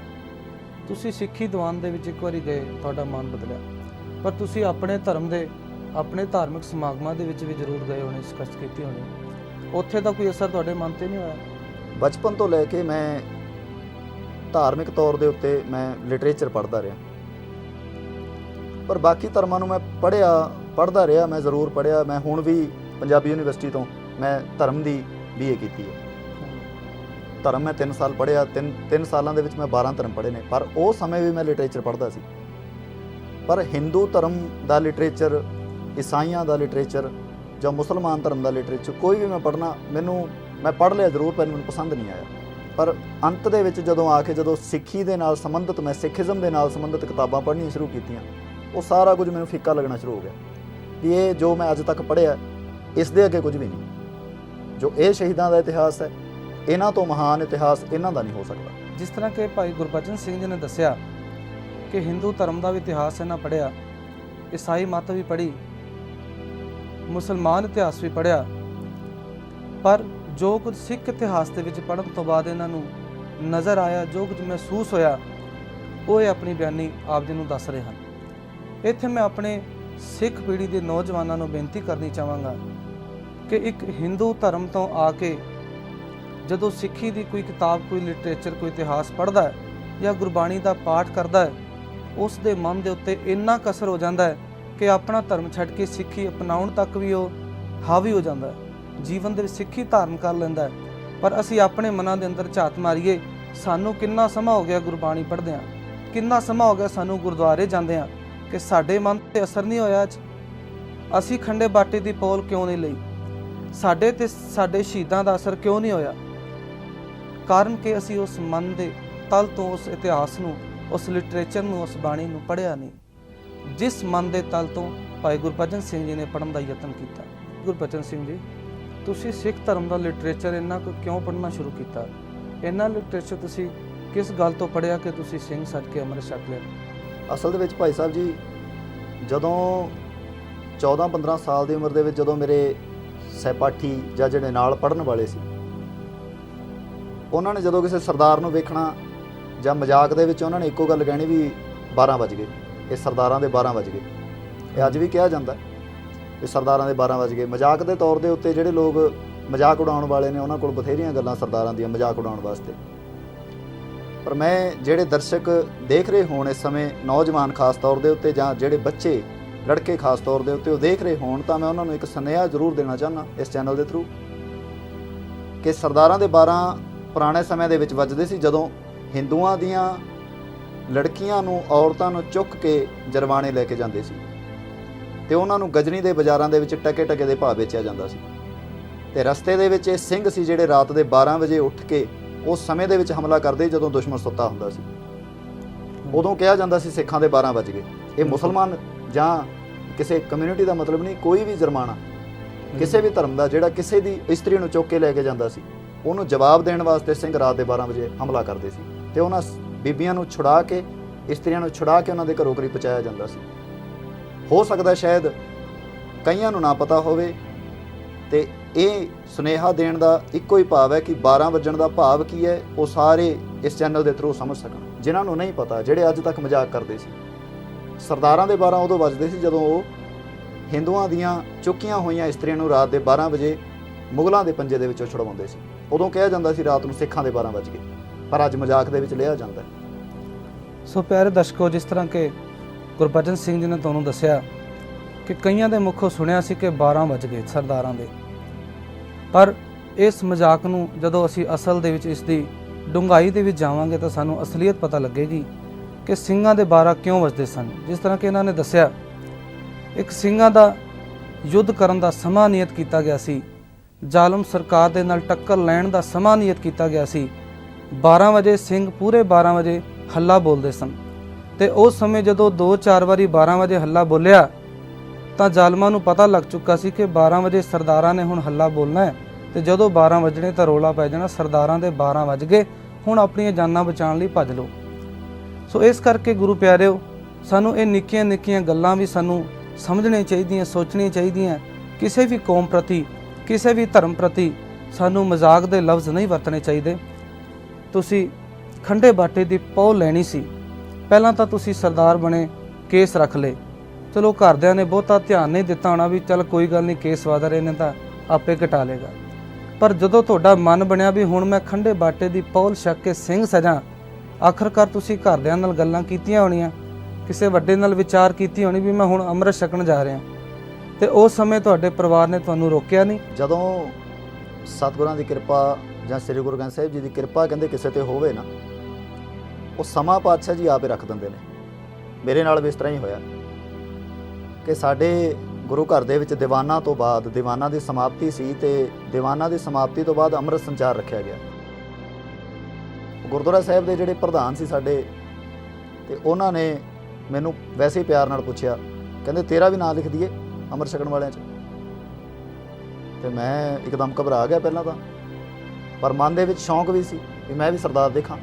ਤੁਸੀਂ ਸਿੱਖੀ ਦੀਵਾਨ ਦੇ ਵਿੱਚ ਇੱਕ ਵਾਰੀ ਗਏ, ਤੁਹਾਡਾ ਮਨ ਬਦਲਿਆ, ਪਰ ਤੁਸੀਂ ਆਪਣੇ ਧਰਮ ਦੇ, ਆਪਣੇ ਧਾਰਮਿਕ ਸਮਾਗਮਾਂ ਦੇ ਵਿੱਚ ਵੀ ਜ਼ਰੂਰ ਗਏ ਹੋਣੇ, ਸ਼ਿਰਕਤ ਕੀਤੀ ਹੋਣੀ, ਉੱਥੇ ਦਾ ਕੋਈ ਅਸਰ ਤੁਹਾਡੇ ਮਨ 'ਤੇ ਨਹੀਂ ਹੋਇਆ? ਬਚਪਨ ਤੋਂ ਲੈ ਕੇ ਮੈਂ ਧਾਰਮਿਕ ਤੌਰ ਦੇ ਉੱਤੇ ਮੈਂ ਲਿਟਰੇਚਰ ਪੜ੍ਹਦਾ ਰਿਹਾ, ਪਰ ਬਾਕੀ ਧਰਮਾਂ ਨੂੰ ਮੈਂ ਪੜ੍ਹਦਾ ਰਿਹਾ। ਮੈਂ ਜ਼ਰੂਰ ਪੜ੍ਹਿਆ। ਮੈਂ ਹੁਣ ਵੀ ਪੰਜਾਬੀ ਯੂਨੀਵਰਸਿਟੀ ਤੋਂ ਮੈਂ ਧਰਮ ਦੀ BA ਕੀਤੀ ਹੈ। ਧਰਮ ਮੈਂ 3 ਸਾਲ ਪੜ੍ਹਿਆ, 3 ਸਾਲਾਂ ਦੇ ਵਿੱਚ ਮੈਂ 12 ਧਰਮ ਪੜ੍ਹੇ ਨੇ, ਪਰ ਉਹ ਸਮੇਂ ਵੀ ਮੈਂ ਲਿਟਰੇਚਰ ਪੜ੍ਹਦਾ ਸੀ। ਪਰ ਹਿੰਦੂ ਧਰਮ ਦਾ ਲਿਟਰੇਚਰ, ਈਸਾਈਆਂ ਦਾ ਲਿਟਰੇਚਰ ਜਾਂ ਮੁਸਲਮਾਨ ਧਰਮ ਦਾ ਲਿਟਰੇਚਰ ਕੋਈ ਵੀ ਮੈਂ ਪੜ੍ਹਨਾ, ਮੈਂ ਪੜ੍ਹ ਲਿਆ ਜ਼ਰੂਰ, ਪਰ ਮੈਨੂੰ ਪਸੰਦ ਨਹੀਂ ਆਇਆ। ਪਰ ਅੰਤ ਦੇ ਵਿੱਚ ਜਦੋਂ ਸਿੱਖੀ ਦੇ ਨਾਲ ਸੰਬੰਧਿਤ, ਮੈਂ ਸਿੱਖੀਜ਼ਮ ਦੇ ਨਾਲ ਸੰਬੰਧਿਤ ਕਿਤਾਬਾਂ ਪੜ੍ਹਨੀਆਂ ਸ਼ੁਰੂ ਕੀਤੀਆਂ, ਉਹ ਸਾਰਾ ਕੁਝ ਮੈਨੂੰ ਫਿੱਕਾ ਲੱਗਣਾ ਸ਼ੁਰੂ ਹੋ ਗਿਆ ਕਿ ਇਹ ਜੋ ਮੈਂ ਅੱਜ ਤੱਕ ਪੜ੍ਹਿਆ, ਇਸ ਦੇ ਅੱਗੇ ਕੁਝ ਵੀ ਨਹੀਂ। ਜੋ ਇਹ ਸ਼ਹੀਦਾਂ ਦਾ ਇਤਿਹਾਸ ਹੈ, ਇਹਨਾਂ ਤੋਂ ਮਹਾਨ ਇਤਿਹਾਸ ਇਹਨਾਂ ਦਾ ਨਹੀਂ ਹੋ ਸਕਦਾ। ਜਿਸ ਤਰ੍ਹਾਂ ਕਿ ਭਾਈ ਗੁਰਬਚਨ ਸਿੰਘ ਜੀ ਨੇ ਦੱਸਿਆ ਕਿ ਹਿੰਦੂ ਧਰਮ ਦਾ ਵੀ ਇਤਿਹਾਸ ਇਹਨਾਂ ਪੜ੍ਹਿਆ, ਈਸਾਈ ਮਤ ਵੀ ਪੜ੍ਹੀ, ਮੁਸਲਮਾਨ ਇਤਿਹਾਸ ਵੀ ਪੜ੍ਹਿਆ, ਪਰ ਜੋ ਕੁਝ ਸਿੱਖ ਇਤਿਹਾਸ ਦੇ ਵਿੱਚ ਪੜ੍ਹਨ ਤੋਂ ਬਾਅਦ ਇਹਨਾਂ ਨੂੰ ਨਜ਼ਰ ਆਇਆ, ਜੋ ਕੁਝ ਮਹਿਸੂਸ ਹੋਇਆ, ਉਹ ਇਹ ਆਪਣੀ ਬਿਆਨੀ ਆਪ ਜੀ ਨੂੰ ਦੱਸ ਰਹੇ ਹਨ। ਇੱਥੇ ਮੈਂ ਆਪਣੇ ਸਿੱਖ ਪੀੜ੍ਹੀ ਦੇ ਨੌਜਵਾਨਾਂ ਨੂੰ ਬੇਨਤੀ ਕਰਨੀ ਚਾਹਾਂਗਾ ਕਿ ਇੱਕ ਹਿੰਦੂ ਧਰਮ ਤੋਂ ਆ ਕੇ ਜਦੋਂ ਸਿੱਖੀ ਦੀ ਕੋਈ ਕਿਤਾਬ, ਕੋਈ ਲਿਟਰੇਚਰ, ਕੋਈ ਇਤਿਹਾਸ ਪੜ੍ਹਦਾ ਹੈ ਜਾਂ ਗੁਰਬਾਣੀ ਦਾ ਪਾਠ ਕਰਦਾ ਹੈ, ਉਸ ਦੇ ਮਨ ਦੇ ਉੱਤੇ ਇੰਨਾ ਕਸਰ ਹੋ ਜਾਂਦਾ ਹੈ ਕਿ ਆਪਣਾ ਧਰਮ ਛੱਡ ਕੇ ਸਿੱਖੀ ਅਪਣਾਉਣ ਤੱਕ ਵੀ ਉਹ ਹਾਵੀ ਹੋ ਜਾਂਦਾ ਹੈ, ਜੀਵਨ ਦੇ ਵਿੱਚ ਸਿੱਖੀ ਧਾਰਨ ਕਰ ਲੈਂਦਾ ਹੈ। ਪਰ ਅਸੀਂ ਆਪਣੇ ਮਨਾਂ ਦੇ ਅੰਦਰ ਝਾਤ ਮਾਰੀਏ, ਸਾਨੂੰ ਕਿੰਨਾ ਸਮਾਂ ਹੋ ਗਿਆ ਗੁਰਬਾਣੀ ਪੜ੍ਹਦਿਆਂ, ਕਿੰਨਾ ਸਮਾਂ ਹੋ ਗਿਆ ਸਾਨੂੰ ਗੁਰਦੁਆਰੇ ਜਾਂਦਿਆਂ, ਕਿ ਸਾਡੇ ਮਨ 'ਤੇ ਅਸਰ ਨਹੀਂ ਹੋਇਆ। ਅੱਜ ਅਸੀਂ ਖੰਡੇ ਬਾਟੇ ਦੀ ਪੋਲ ਕਿਉਂ ਨਹੀਂ ਲਈ? ਸਾਡੇ ਤੇ ਸਾਡੇ ਸ਼ਹੀਦਾਂ ਦਾ ਅਸਰ ਕਿਉਂ ਨਹੀਂ ਹੋਇਆ? ਕਾਰਨ ਕਿ ਅਸੀਂ ਉਸ ਮਨ ਦੇ ਤਲ ਤੋਂ ਉਸ ਇਤਿਹਾਸ ਨੂੰ, ਉਸ ਲਿਟਰੇਚਰ ਨੂੰ, ਉਸ ਬਾਣੀ ਨੂੰ ਪੜ੍ਹਿਆ ਨਹੀਂ, ਜਿਸ ਮਨ ਦੇ ਤਲ ਤੋਂ ਭਾਈ ਗੁਰਬਚਨ ਸਿੰਘ ਜੀ ਨੇ ਪੜ੍ਹਨ ਦਾ ਯਤਨ ਕੀਤਾ। ਗੁਰਬਚਨ ਸਿੰਘ ਜੀ, ਤੁਸੀਂ ਸਿੱਖ ਧਰਮ ਦਾ ਲਿਟਰੇਚਰ ਇੰਨਾ ਕੁ ਕਿਉਂ ਪੜ੍ਹਨਾ ਸ਼ੁਰੂ ਕੀਤਾ? ਇੰਨਾ ਲਿਟਰੇਚਰ ਤੁਸੀਂ ਕਿਸ ਗੱਲ ਤੋਂ ਪੜ੍ਹਿਆ ਕਿ ਤੁਸੀਂ ਸਿੰਘ ਸੱਜ ਕੇ ਅੰਮ੍ਰਿਤ ਛਕ ਲਿਆ? ਅਸਲ ਦੇ ਵਿੱਚ ਭਾਈ ਸਾਹਿਬ ਜੀ, ਜਦੋਂ 14-15 ਸਾਲ ਦੀ ਉਮਰ ਦੇ ਵਿੱਚ ਜਦੋਂ ਮੇਰੇ ਸਹਿਪਾਠੀ ਜਾਂ ਜਿਹੜੇ ਨਾਲ ਪੜ੍ਹਨ ਵਾਲੇ ਸੀ, ਉਹਨਾਂ ਨੇ ਜਦੋਂ ਕਿਸੇ ਸਰਦਾਰ ਨੂੰ ਵੇਖਣਾ ਜਾਂ ਮਜ਼ਾਕ ਦੇ ਵਿੱਚ ਉਹਨਾਂ ਨੇ ਇੱਕੋ ਗੱਲ ਕਹਿਣੀ ਵੀ 12 ਵੱਜ ਗਏ, ਇਹ ਸਰਦਾਰਾਂ ਦੇ 12 ਵੱਜ ਗਏ। ਇਹ ਅੱਜ ਵੀ ਕਿਹਾ ਜਾਂਦਾ ਵੀ ਸਰਦਾਰਾਂ ਦੇ 12 ਵੱਜ ਗਏ। ਮਜ਼ਾਕ ਦੇ ਤੌਰ ਦੇ ਉੱਤੇ ਜਿਹੜੇ ਲੋਕ ਮਜ਼ਾਕ ਉਡਾਉਣ ਵਾਲੇ ਨੇ ਉਹਨਾਂ ਕੋਲ ਬਥੇਰੀਆਂ ਗੱਲਾਂ ਸਰਦਾਰਾਂ ਦੀਆਂ ਮਜ਼ਾਕ ਉਡਾਉਣ ਵਾਸਤੇ। ਪਰ ਮੈਂ ਜਿਹੜੇ ਦਰਸ਼ਕ ਦੇਖ ਰਹੇ ਹੋਣ ਇਸ ਸਮੇਂ, ਨੌਜਵਾਨ ਖਾਸ ਤੌਰ ਦੇ ਉੱਤੇ ਜਾਂ ਜਿਹੜੇ ਬੱਚੇ ਲੜਕੇ ਖਾਸ ਤੌਰ ਦੇ ਉੱਤੇ ਉਹ ਦੇਖ ਰਹੇ ਹੋਣ, ਤਾਂ ਮੈਂ ਉਹਨਾਂ ਨੂੰ ਇੱਕ ਸੁਨੇਹਾ ਜ਼ਰੂਰ ਦੇਣਾ ਚਾਹੁੰਦਾ ਇਸ ਚੈਨਲ ਦੇ ਥਰੂ ਕਿ ਸਰਦਾਰਾਂ ਦੇ 12 ਪੁਰਾਣੇ ਸਮੇਂ ਦੇ ਵਿੱਚ ਵੱਜਦੇ ਸੀ, ਜਦੋਂ ਹਿੰਦੂਆਂ ਦੀਆਂ ਲੜਕੀਆਂ ਨੂੰ, ਔਰਤਾਂ ਨੂੰ ਚੁੱਕ ਕੇ ਜਰਵਾਣੇ ਲੈ ਕੇ ਜਾਂਦੇ ਸੀ ਤੇ ਉਹਨਾਂ ਨੂੰ ਗਜਨੀ ਦੇ ਬਾਜ਼ਾਰਾਂ ਦੇ ਵਿੱਚ ਟਕੇ ਟਕੇ ਦੇ ਭਾਅ ਵੇਚਿਆ ਜਾਂਦਾ ਸੀ। ਤੇ ਰਸਤੇ ਦੇ ਵਿੱਚ ਇਹ ਸਿੰਘ ਸੀ ਜਿਹੜੇ ਰਾਤ ਦੇ 12 ਵਜੇ ਉੱਠ ਕੇ ਉਸ ਸਮੇਂ ਦੇ ਵਿੱਚ ਹਮਲਾ ਕਰਦੇ ਜਦੋਂ ਦੁਸ਼ਮਣ ਸੁੱਤਾ ਹੁੰਦਾ ਸੀ। ਉਦੋਂ ਕਿਹਾ ਜਾਂਦਾ ਸੀ ਸਿੱਖਾਂ ਦੇ 12 ਵੱਜ ਗਏ। ਇਹ ਮੁਸਲਮਾਨ ਜਾਂ ਕਿਸੇ ਕਮਿਊਨਿਟੀ ਦਾ ਮਤਲਬ ਨਹੀਂ, ਕੋਈ ਵੀ ਜੁਰਮਾਨਾ ਕਿਸੇ ਵੀ ਧਰਮ ਦਾ ਜਿਹੜਾ ਕਿਸੇ ਦੀ ਇਸਤਰੀ ਨੂੰ ਚੁੱਕ ਕੇ ਲੈ ਕੇ ਜਾਂਦਾ ਸੀ, ਉਹਨੂੰ ਜਵਾਬ ਦੇਣ ਵਾਸਤੇ ਸਿੰਘ ਰਾਤ ਦੇ 12 ਵਜੇ ਹਮਲਾ ਕਰਦੇ ਸੀ ਤੇ ਉਹਨਾਂ ਬੀਬੀਆਂ ਨੂੰ ਛੁਡਾ ਕੇ, ਇਸਤਰੀਆਂ ਨੂੰ ਛੁਡਾ ਕੇ ਉਹਨਾਂ ਦੇ ਘਰੋਂ ਘਰੀ ਪਹੁੰਚਾਇਆ ਜਾਂਦਾ ਸੀ। ਹੋ ਸਕਦਾ ਸ਼ਾਇਦ ਕਈਆਂ ਨੂੰ ਨਾ ਪਤਾ ਹੋਵੇ, ਤੇ ਇਹ ਸੁਨੇਹਾ ਦੇਣ ਦਾ ਇੱਕੋ ਹੀ ਭਾਵ ਹੈ ਕਿ 12 ਵੱਜਣ ਦਾ ਭਾਵ ਕੀ ਹੈ ਉਹ ਸਾਰੇ ਇਸ ਚੈਨਲ ਦੇ ਥਰੂ ਸਮਝ ਸਕਣ। ਜਿਨ੍ਹਾਂ ਨੂੰ ਨਹੀਂ ਪਤਾ, ਜਿਹੜੇ ਅੱਜ ਤੱਕ ਮਜ਼ਾਕ ਕਰਦੇ ਸੀ, ਸਰਦਾਰਾਂ ਦੇ 12 ਉਦੋਂ ਵੱਜਦੇ ਸੀ ਜਦੋਂ ਉਹ ਹਿੰਦੂਆਂ ਦੀਆਂ ਚੁੱਕੀਆਂ ਹੋਈਆਂ ਇਸਤਰੀਆਂ ਨੂੰ ਰਾਤ ਦੇ 12 ਵਜੇ ਮੁਗਲਾਂ ਦੇ ਪੰਜੇ ਦੇ ਵਿੱਚੋਂ ਛੁਡਵਾਉਂਦੇ ਸੀ। ਉਦੋਂ ਕਿਹਾ ਜਾਂਦਾ ਸੀ ਰਾਤ ਨੂੰ ਸਿੱਖਾਂ ਦੇ 12 ਵੱਜ ਗਏ, ਪਰ ਅੱਜ ਮਜ਼ਾਕ ਦੇ ਵਿੱਚ ਲਿਆ ਜਾਂਦਾ। ਸੋ ਪਿਆਰੇ ਦਰਸ਼ਕੋ, ਜਿਸ ਤਰ੍ਹਾਂ ਕਿ ਗੁਰਬਚਨ ਸਿੰਘ ਜੀ ਨੇ ਤੁਹਾਨੂੰ ਦੱਸਿਆ ਕਿ ਕਈਆਂ ਦੇ ਮੁੱਖੋਂ ਸੁਣਿਆ ਸੀ ਕਿ 12 ਵੱਜ ਗਏ ਸਰਦਾਰਾਂ ਦੇ, ਪਰ ਇਸ ਮਜ਼ਾਕ ਨੂੰ ਜਦੋਂ ਅਸੀਂ ਅਸਲ ਦੇ ਵਿੱਚ ਇਸ ਦੀ ਡੂੰਘਾਈ ਦੇ ਵਿੱਚ ਜਾਵਾਂਗੇ ਤਾਂ ਸਾਨੂੰ ਅਸਲੀਅਤ ਪਤਾ ਲੱਗੇਗੀ ਕਿ ਸਿੰਘਾਂ ਦੇ 12 ਕਿਉਂ ਵੱਜਦੇ ਸਨ। ਜਿਸ ਤਰ੍ਹਾਂ ਕਿ ਇਹਨਾਂ ਨੇ ਦੱਸਿਆ, ਇੱਕ ਸਿੰਘਾਂ ਦਾ ਯੁੱਧ ਕਰਨ ਦਾ ਸਮਾਂ ਨਿਯਤ ਕੀਤਾ ਗਿਆ ਸੀ, ਜ਼ਾਲਮ ਸਰਕਾਰ ਦੇ ਨਾਲ ਟੱਕਰ ਲੈਣ ਦਾ ਸਮਾਂ ਨਿਯਤ ਕੀਤਾ ਗਿਆ ਸੀ। 12 ਵਜੇ ਸਿੰਘ ਪੂਰੇ 12 ਵਜੇ ਹੱਲਾ ਬੋਲਦੇ ਸਨ ਤੇ ਉਸ ਸਮੇਂ ਜਦੋਂ 2-4 ਵਾਰੀ 12 ਵਜੇ ਹੱਲਾ ਬੋਲਿਆ ਤਾਂ ਜ਼ਾਲਮਾਂ ਨੂੰ ਪਤਾ ਲੱਗ ਚੁੱਕਾ ਸੀ ਕਿ 12 ਵਜੇ ਸਰਦਾਰਾਂ ਨੇ ਹੁਣ ਹੱਲਾ ਬੋਲਣਾ ਹੈ ਤੇ ਜਦੋਂ 12 ਵਜਣੇ ਤਾਂ ਰੋਲਾ ਪੈ ਜਾਣਾ, ਸਰਦਾਰਾਂ ਦੇ 12 ਵੱਜ ਗਏ, ਹੁਣ ਆਪਣੀਆਂ ਜਾਨਾਂ ਬਚਾਉਣ ਲਈ ਭੱਜ ਲਓ। ਸੋ ਇਸ ਕਰਕੇ ਗੁਰੂ ਪਿਆਰਿਓ, ਸਾਨੂੰ ਇਹ ਨਿੱਕੀਆਂ ਨਿੱਕੀਆਂ ਗੱਲਾਂ ਵੀ ਸਾਨੂੰ ਸਮਝਣੀਆਂ ਚਾਹੀਦੀਆਂ, ਸੋਚਣੀਆਂ ਚਾਹੀਦੀਆਂ। ਕਿਸੇ ਵੀ ਕੌਮ ਪ੍ਰਤੀ, ਕਿਸੇ ਵੀ ਧਰਮ ਪ੍ਰਤੀ ਸਾਨੂੰ ਮਜ਼ਾਕ ਦੇ ਲਫ਼ਜ਼ ਨਹੀਂ ਵਰਤਣੇ ਚਾਹੀਦੇ। ਤੁਸੀਂ ਖੰਡੇ ਬਾਟੇ ਦੀ ਪਹੁ ਲੈਣੀ ਸੀ, ਪਹਿਲਾਂ ਤਾਂ ਤੁਸੀਂ ਸਰਦਾਰ ਬਣੇ, ਕੇਸ ਰੱਖ ਲਏ, ਚਲੋ ਘਰਦਿਆਂ ਨੇ ਬਹੁਤਾ ਧਿਆਨ ਨਹੀਂ ਦਿੱਤਾ ਹੋਣਾ ਵੀ ਚੱਲ ਕੋਈ ਗੱਲ ਨਹੀਂ, ਕੇਸ ਵਾਦਾ ਰਹੇ ਨੇ ਤਾਂ ਆਪੇ ਘਟਾ ਲੇਗਾ। ਪਰ ਜਦੋਂ ਤੁਹਾਡਾ ਮਨ ਬਣਿਆ ਵੀ ਹੁਣ ਮੈਂ ਖੰਡੇ ਬਾਟੇ ਦੀ ਪਹੁਲ ਛਕ ਕੇ ਸਿੰਘ ਸਜਾਂ, ਆਖਰਕਾਰ ਤੁਸੀਂ ਘਰਦਿਆਂ ਨਾਲ ਗੱਲਾਂ ਕੀਤੀਆਂ ਹੋਣੀਆਂ, ਕਿਸੇ ਵੱਡੇ ਨਾਲ ਵਿਚਾਰ ਕੀਤੀ ਹੋਣੀ ਵੀ ਮੈਂ ਹੁਣ ਅੰਮ੍ਰਿਤ ਛਕਣ ਜਾ ਰਿਹਾ, ਤੇ ਉਸ ਸਮੇਂ ਤੁਹਾਡੇ ਪਰਿਵਾਰ ਨੇ ਤੁਹਾਨੂੰ ਰੋਕਿਆ ਨਹੀਂ। ਜਦੋਂ ਸਤਿਗੁਰਾਂ ਦੀ ਕਿਰਪਾ ਜਾਂ ਸ੍ਰੀ ਗੁਰੂ ਗ੍ਰੰਥ ਸਾਹਿਬ ਜੀ ਦੀ ਕਿਰਪਾ ਕਹਿੰਦੇ ਕਿਸੇ ਤੇ ਹੋਵੇ ਨਾ, ਉਹ ਸਮਾਂ ਪਾਤਸ਼ਾਹ ਜੀ ਆਪੇ ਰੱਖ ਦਿੰਦੇ ਨੇ। ਮੇਰੇ ਨਾਲ ਵੀ ਇਸ ਤਰ੍ਹਾਂ ਹੀ ਹੋਇਆ ਕਿ ਸਾਡੇ ਗੁਰੂ ਘਰ ਦੇ ਵਿੱਚ ਦੀਵਾਨਾਂ ਤੋਂ ਬਾਅਦ, ਦੀਵਾਨਾਂ ਦੀ ਸਮਾਪਤੀ ਸੀ ਤੇ ਦੀਵਾਨਾਂ ਦੀ ਸਮਾਪਤੀ ਤੋਂ ਬਾਅਦ ਅੰਮ੍ਰਿਤ ਸੰਚਾਰ ਰੱਖਿਆ ਗਿਆ। ਗੁਰਦੁਆਰਾ ਸਾਹਿਬ ਦੇ ਜਿਹੜੇ ਪ੍ਰਧਾਨ ਸੀ ਸਾਡੇ, ਤੇ ਉਹਨਾਂ ਨੇ ਮੈਨੂੰ ਵੈਸੇ ਹੀ ਪਿਆਰ ਨਾਲ ਪੁੱਛਿਆ, ਕਹਿੰਦੇ ਤੇਰਾ ਵੀ ਨਾਂ ਲਿਖ ਦਈਏ ਅੰਮ੍ਰਿਤ ਛਕਣ ਵਾਲਿਆਂ 'ਚ। ਤੇ ਮੈਂ ਇੱਕਦਮ ਘਬਰਾ ਗਿਆ ਪਹਿਲਾਂ ਤਾਂ, ਪਰ ਮਨ ਦੇ ਵਿੱਚ ਸ਼ੌਂਕ ਵੀ ਸੀ ਵੀ ਮੈਂ ਵੀ ਸਰਦਾਰ ਦੇਖਾਂ,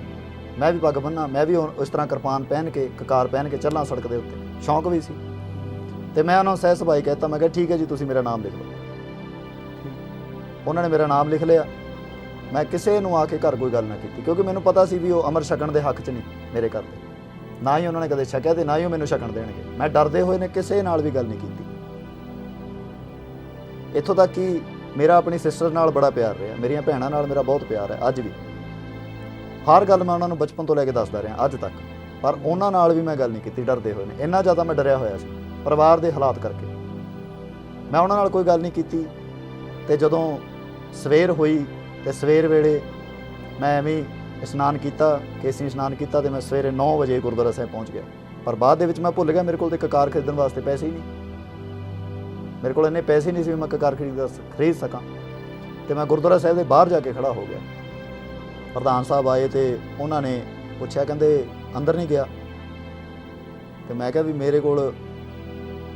ਮੈਂ ਵੀ ਪੱਗ ਬੰਨਾਂ, ਮੈਂ ਵੀ ਉਸ ਤਰ੍ਹਾਂ ਕਿਰਪਾਨ ਪਹਿਨ ਕੇ, ਕਕਾਰ ਪਹਿਨ ਕੇ ਚੱਲਾਂ ਸੜਕ ਦੇ ਉੱਤੇ, ਸ਼ੌਂਕ ਵੀ ਸੀ। ਤੇ ਮੈਂ ਉਹਨਾਂ ਨੂੰ ਸਹਿ ਸੁਭਾਈ ਕਹਿਤਾ, ਮੈਂ ਕਿਹਾ ਠੀਕ ਹੈ ਜੀ, ਤੁਸੀਂ ਮੇਰਾ ਨਾਮ ਲਿਖ ਲਓ। ਉਹਨਾਂ ਨੇ ਮੇਰਾ ਨਾਮ ਲਿਖ ਲਿਆ। ਮੈਂ ਕਿਸੇ ਨੂੰ ਆ ਕੇ ਘਰ ਕੋਈ ਗੱਲ ਨਾ ਕੀਤੀ, ਕਿਉਂਕਿ ਮੈਨੂੰ ਪਤਾ ਸੀ ਵੀ ਉਹ ਅੰਮ੍ਰਿਤ ਛਕਣ ਦੇ ਹੱਕ 'ਚ ਨਹੀਂ ਮੇਰੇ ਘਰ ਦੇ, ਨਾ ਹੀ ਉਹਨਾਂ ਨੇ ਕਦੇ ਛਕਿਆ ਤੇ ਨਾ ਹੀ ਉਹ ਮੈਨੂੰ ਛਕਣ ਦੇਣਗੇ। ਮੈਂ ਡਰਦੇ ਹੋਏ ਨੇ ਕਿਸੇ ਨਾਲ ਵੀ ਗੱਲ ਨਹੀਂ ਕੀਤੀ। ਇੱਥੋਂ ਤੱਕ ਕਿ ਮੇਰਾ ਆਪਣੀ ਸਿਸਟਰ ਨਾਲ ਬੜਾ ਪਿਆਰ ਰਿਹਾ, ਮੇਰੀਆਂ ਭੈਣਾਂ ਨਾਲ ਮੇਰਾ ਬਹੁਤ ਪਿਆਰ ਹੈ ਅੱਜ ਵੀ। ਹਰ ਗੱਲ ਮੈਂ ਉਹਨਾਂ ਨੂੰ ਬਚਪਨ ਤੋਂ ਲੈ ਕੇ ਦੱਸਦਾ ਰਿਹਾ ਅੱਜ ਤੱਕ, ਪਰ ਉਹਨਾਂ ਨਾਲ ਵੀ ਮੈਂ ਗੱਲ ਨਹੀਂ ਕੀਤੀ, ਡਰਦੇ ਹੋਏ ਨੇ। ਇੰਨਾ ਜ਼ਿਆਦਾ ਮੈਂ ਡਰਿਆ ਹੋਇਆ ਸੀ ਪਰਿਵਾਰ ਦੇ ਹਾਲਾਤ ਕਰਕੇ, ਮੈਂ ਉਹਨਾਂ ਨਾਲ ਕੋਈ ਗੱਲ ਨਹੀਂ ਕੀਤੀ। ਤੇ ਜਦੋਂ ਸਵੇਰ ਹੋਈ ਤੇ ਸਵੇਰ ਵੇਲੇ ਮੈਂ ਐਵੇਂ ਇਸ਼ਨਾਨ ਕੀਤਾ, ਕੇਸੀ ਇਸ਼ਨਾਨ ਕੀਤਾ, ਤੇ ਮੈਂ ਸਵੇਰੇ 9 ਵਜੇ ਗੁਰਦੁਆਰਾ ਸਾਹਿਬ ਪਹੁੰਚ ਗਿਆ। ਪਰ ਬਾਅਦ ਦੇ ਵਿੱਚ ਮੈਂ ਭੁੱਲ ਗਿਆ, ਮੇਰੇ ਕੋਲ ਤੇ ਕਕਾਰ ਖਰੀਦਣ ਵਾਸਤੇ ਪੈਸੇ ਹੀ ਨਹੀਂ, ਮੇਰੇ ਕੋਲ ਇੰਨੇ ਪੈਸੇ ਨਹੀਂ ਸੀ ਵੀ ਮੈਂ ਕਕਾਰ ਖਰੀਦ ਸਕਾਂ। ਤੇ ਮੈਂ ਗੁਰਦੁਆਰਾ ਸਾਹਿਬ ਦੇ ਬਾਹਰ ਜਾ ਕੇ ਖੜਾ ਹੋ ਗਿਆ। ਪ੍ਰਧਾਨ ਸਾਹਿਬ ਆਏ ਤੇ ਉਹਨਾਂ ਨੇ ਪੁੱਛਿਆ, ਕਹਿੰਦੇ ਅੰਦਰ ਨਹੀਂ ਗਿਆ। ਤੇ ਮੈਂ ਕਿਹਾ ਵੀ ਮੇਰੇ ਕੋਲ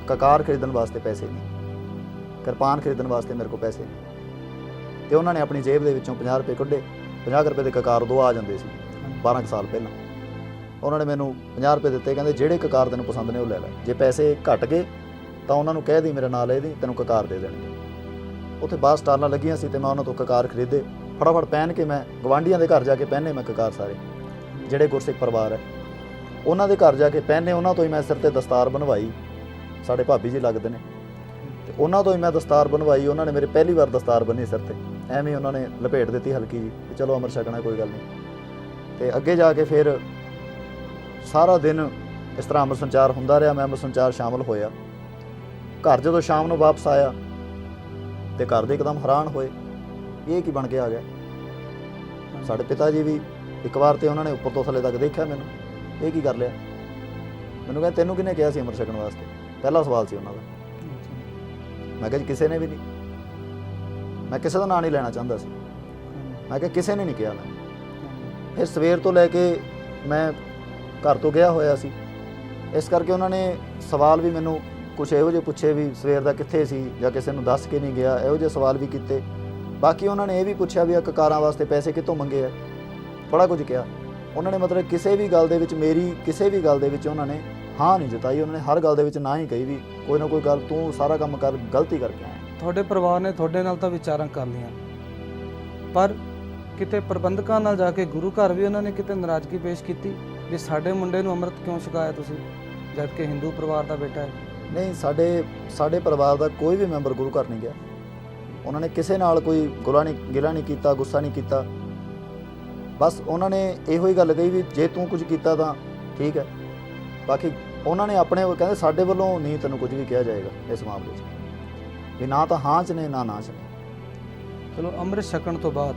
ਕਕਾਰ ਖਰੀਦਣ ਵਾਸਤੇ ਪੈਸੇ ਨਹੀਂ, ਕਿਰਪਾਨ ਖਰੀਦਣ ਵਾਸਤੇ ਮੇਰੇ ਕੋਲ ਪੈਸੇ ਨਹੀਂ। ਤੇ ਉਹਨਾਂ ਨੇ ਆਪਣੀ ਜੇਬ ਦੇ ਵਿੱਚੋਂ 50 ਰੁਪਏ ਕੱਢੇ। 50 ਰੁਪਏ ਦੇ ਕਕਾਰ 2 ਆ ਜਾਂਦੇ ਸੀ 12 ਸਾਲ ਪਹਿਲਾਂ। ਉਹਨਾਂ ਨੇ ਮੈਨੂੰ 50 ਰੁਪਏ ਦਿੱਤੇ, ਕਹਿੰਦੇ ਜਿਹੜੇ ਕਕਾਰ ਤੈਨੂੰ ਪਸੰਦ ਨੇ ਉਹ ਲੈ ਲੈ, ਜੇ ਪੈਸੇ ਘਟ ਗਏ ਤਾਂ ਉਹਨਾਂ ਨੂੰ ਕਹਿ ਦੀ ਮੇਰੇ ਨਾਲ ਇਹਦੀ ਤੈਨੂੰ ਕਕਾਰ ਦੇ ਦੇਣਗੇ। ਉੱਥੇ ਬਾਹਰ ਸਟਾਲਾਂ ਲੱਗੀਆਂ ਸੀ ਤੇ ਮੈਂ ਉਹਨਾਂ ਤੋਂ ਕਕਾਰ ਖਰੀਦੇ, ਫਟਾਫਟ ਪਹਿਨ ਕੇ ਮੈਂ ਗਵਾਂਢੀਆਂ ਦੇ ਘਰ ਜਾ ਕੇ ਪਹਿਨੇ ਮੈਂ ਕਕਾਰ, ਸਾਰੇ ਜਿਹੜੇ ਗੁਰਸਿੱਖ ਪਰਿਵਾਰ ਹੈ ਉਹਨਾਂ ਦੇ ਘਰ ਜਾ ਕੇ ਪਹਿਨੇ, ਉਹਨਾਂ ਤੋਂ ਹੀ ਮੈਂ ਸਿਰ ਤੇ ਦਸਤਾਰ ਬਣਵਾਈ, ਸਾਡੇ ਭਾਬੀ ਜੀ ਲੱਗਦੇ ਨੇ, ਤੇ ਉਹਨਾਂ ਤੋਂ ਹੀ ਮੈਂ ਦਸਤਾਰ ਬਣਵਾਈ। ਉਹਨਾਂ ਨੇ ਮੇਰੇ ਪਹਿਲੀ ਵਾਰ ਦਸਤਾਰ ਬੰਨੀ ਸਿਰ ਤੇ, ਐਵੇਂ ਉਹਨਾਂ ਨੇ ਲਪੇਟ ਦਿੱਤੀ ਹਲਕੀ ਜੀ ਵੀ ਚਲੋ ਅੰਮ੍ਰਿਤ ਛਕਣਾ ਕੋਈ ਗੱਲ ਨਹੀਂ। ਤੇ ਅੱਗੇ ਜਾ ਕੇ ਫਿਰ ਸਾਰਾ ਦਿਨ ਇਸ ਤਰ੍ਹਾਂ ਅੰਮ੍ਰਿਤ ਸੰਚਾਰ ਹੁੰਦਾ ਰਿਹਾ, ਮੈਂ ਅੰਮ੍ਰਿਤ ਸੰਚਾਰ ਸ਼ਾਮਲ ਹੋਇਆ। ਘਰ ਜਦੋਂ ਸ਼ਾਮ ਨੂੰ ਵਾਪਸ ਆਇਆ ਤੇ ਘਰ ਦੇ ਇੱਕਦਮ ਹੈਰਾਨ ਹੋਏ, ਇਹ ਕੀ ਬਣ ਕੇ ਆ ਗਿਆ। ਸਾਡੇ ਪਿਤਾ ਜੀ ਵੀ ਇੱਕ ਵਾਰ ਤੇ ਉਹਨਾਂ ਨੇ ਉੱਪਰ ਤੋਂ ਥੱਲੇ ਤੱਕ ਦੇਖਿਆ ਮੈਨੂੰ, ਇਹ ਕੀ ਕਰ ਲਿਆ। ਮੈਨੂੰ ਕਹਿੰਦੇ ਤੈਨੂੰ ਕਿਹਨੇ ਕਿਹਾ ਸੀ ਅੰਮ੍ਰਿਤ ਛਕਣ ਵਾਸਤੇ, ਪਹਿਲਾ ਸਵਾਲ ਸੀ ਉਹਨਾਂ ਦਾ। ਮੈਂ ਕਿਹਾ ਜੀ ਕਿਸੇ ਨੇ ਵੀ ਨਹੀਂ, ਮੈਂ ਕਿਸੇ ਦਾ ਨਾਂ ਨਹੀਂ ਲੈਣਾ ਚਾਹੁੰਦਾ ਸੀ, ਮੈਂ ਕਿਹਾ ਕਿਸੇ ਨੇ ਨਹੀਂ ਕਿਹਾ। ਮੈਂ ਫਿਰ ਸਵੇਰ ਤੋਂ ਲੈ ਕੇ ਮੈਂ ਘਰ ਤੋਂ ਗਿਆ ਹੋਇਆ ਸੀ, ਇਸ ਕਰਕੇ ਉਹਨਾਂ ਨੇ ਸਵਾਲ ਵੀ ਮੈਨੂੰ ਕੁਛ ਇਹੋ ਜਿਹੇ ਪੁੱਛੇ ਵੀ ਸਵੇਰ ਦਾ ਕਿੱਥੇ ਸੀ ਜਾਂ ਕਿਸੇ ਨੂੰ ਦੱਸ ਕੇ ਨਹੀਂ ਗਿਆ, ਇਹੋ ਜਿਹੇ ਸਵਾਲ ਵੀ ਕੀਤੇ। ਬਾਕੀ ਉਹਨਾਂ ਨੇ ਇਹ ਵੀ ਪੁੱਛਿਆ ਵੀ ਕਕਾਰਾਂ ਵਾਸਤੇ ਪੈਸੇ ਕਿੱਥੋਂ ਮੰਗੇ ਆ, ਬੜਾ ਕੁਝ ਕਿਹਾ ਉਹਨਾਂ ਨੇ। ਮਤਲਬ ਕਿਸੇ ਵੀ ਗੱਲ ਦੇ ਵਿੱਚ, ਮੇਰੀ ਕਿਸੇ ਵੀ ਗੱਲ ਦੇ ਵਿੱਚ ਉਹਨਾਂ ਨੇ ਹਾਂ ਨਹੀਂ ਜਤਾਈ, ਉਹਨਾਂ ਨੇ ਹਰ ਗੱਲ ਦੇ ਵਿੱਚ ਨਾ ਹੀ ਕਹੀ ਵੀ ਕੋਈ ਨਾ ਕੋਈ ਗੱਲ ਤੂੰ ਸਾਰਾ ਕੰਮ ਕਰ, ਗਲਤੀ ਕਰਕੇ ਆਇਆ। ਤੁਹਾਡੇ ਪਰਿਵਾਰ ਨੇ ਤੁਹਾਡੇ ਨਾਲ ਤਾਂ ਵਿਚਾਰਾਂ ਕਰ ਲਈਆਂ, ਪਰ ਕਿਤੇ ਪ੍ਰਬੰਧਕਾਂ ਨਾਲ ਜਾ ਕੇ ਗੁਰੂ ਘਰ ਵੀ ਉਹਨਾਂ ਨੇ ਕਿਤੇ ਨਾਰਾਜ਼ਗੀ ਪੇਸ਼ ਕੀਤੀ ਵੀ ਸਾਡੇ ਮੁੰਡੇ ਨੂੰ ਅੰਮ੍ਰਿਤ ਕਿਉਂ ਛਕਾਇਆ ਤੁਸੀਂ, ਜਦ ਕਿ ਹਿੰਦੂ ਪਰਿਵਾਰ ਦਾ ਬੇਟਾ ਹੈ। ਨਹੀਂ, ਸਾਡੇ ਪਰਿਵਾਰ ਦਾ ਕੋਈ ਵੀ ਮੈਂਬਰ ਗੁਰੂ ਘਰ ਨਹੀਂ ਗਿਆ। ਉਹਨਾਂ ਨੇ ਕਿਸੇ ਨਾਲ ਕੋਈ ਗਿਲਾ ਨਹੀਂ ਕੀਤਾ, ਗੁੱਸਾ ਨਹੀਂ ਕੀਤਾ। ਬਸ ਉਹਨਾਂ ਨੇ ਇਹੋ ਹੀ ਗੱਲ ਕਹੀ ਵੀ ਜੇ ਤੂੰ ਕੁਝ ਕੀਤਾ ਤਾਂ ਠੀਕ ਹੈ, ਬਾਕੀ ਉਹਨਾਂ ਨੇ ਆਪਣੇ ਕਹਿੰਦੇ ਸਾਡੇ ਵੱਲੋਂ ਨਹੀਂ ਤੈਨੂੰ ਕੁਝ ਵੀ ਕਿਹਾ ਜਾਏਗਾ ਇਸ ਮਾਮਲੇ 'ਚ, ਵੀ ਨਾ ਤਾਂ ਹਾਂ 'ਚ ਨੇ ਨਾ ਚ ਨੇ। ਚਲੋ ਅੰਮ੍ਰਿਤ ਛਕਣ ਤੋਂ ਬਾਅਦ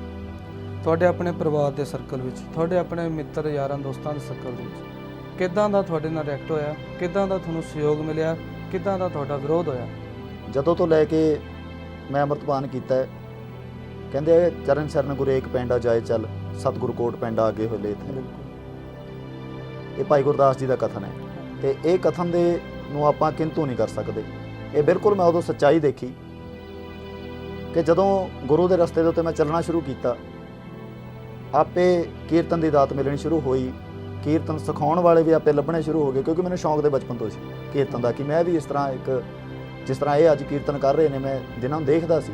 ਤੁਹਾਡੇ ਆਪਣੇ ਪਰਿਵਾਰ ਦੇ ਸਰਕਲ ਵਿੱਚ, ਤੁਹਾਡੇ ਆਪਣੇ ਮਿੱਤਰ ਯਾਰਾਂ ਦੋਸਤਾਂ ਦੇ ਸਰਕਲ ਦੇ ਵਿੱਚ ਕਿੱਦਾਂ ਦਾ ਤੁਹਾਡੇ ਨਾਲ ਰਿਐਕਟ ਹੋਇਆ, ਕਿੱਦਾਂ ਦਾ ਤੁਹਾਨੂੰ ਸਹਿਯੋਗ ਮਿਲਿਆ, ਕਿੱਦਾਂ ਦਾ ਤੁਹਾਡਾ ਵਿਰੋਧ ਹੋਇਆ? ਜਦੋਂ ਤੋਂ ਲੈ ਕੇ ਮੈਂ ਅੰਮ੍ਰਿਤਪਾਨ ਕੀਤਾ ਹੈ, ਕਹਿੰਦੇ ਚਰਨ ਸ਼ਰਨ ਗੁਰੂ ਏਕ ਪੈਂਡਾ ਜਾਏ ਚੱਲ, ਸਤਿਗੁਰੂ ਕੋਟ ਪੈਂਡਾ ਅੱਗੇ ਹੋਏ ਲੇਤ ਹੈ। ਇਹ ਭਾਈ ਗੁਰਦਾਸ ਜੀ ਦਾ ਕਥਨ ਹੈ ਤੇ ਇਹ ਕਥਨ ਦੇ ਨੂੰ ਆਪਾਂ ਕਿੰਤੂ ਨਹੀਂ ਕਰ ਸਕਦੇ। ਇਹ ਬਿਲਕੁਲ ਮੈਂ ਉਦੋਂ ਸੱਚਾਈ ਦੇਖੀ ਕਿ ਜਦੋਂ ਗੁਰੂ ਦੇ ਰਸਤੇ ਦੇ ਉੱਤੇ ਮੈਂ ਚੱਲਣਾ ਸ਼ੁਰੂ ਕੀਤਾ, ਆਪੇ ਕੀਰਤਨ ਦੀ ਦਾਤ ਮਿਲਣੀ ਸ਼ੁਰੂ ਹੋਈ, ਕੀਰਤਨ ਸਿਖਾਉਣ ਵਾਲੇ ਵੀ ਆਪੇ ਲੱਭਣੇ ਸ਼ੁਰੂ ਹੋ ਗਏ, ਕਿਉਂਕਿ ਮੈਨੂੰ ਸ਼ੌਂਕ ਦੇ ਬਚਪਨ ਤੋਂ ਸੀ ਕੀਰਤਨ ਦਾ, ਕਿ ਮੈਂ ਵੀ ਇਸ ਤਰ੍ਹਾਂ ਜਿਸ ਤਰ੍ਹਾਂ ਇਹ ਅੱਜ ਕੀਰਤਨ ਕਰ ਰਹੇ ਨੇ, ਮੈਂ ਜਿਨ੍ਹਾਂ ਨੂੰ ਦੇਖਦਾ ਸੀ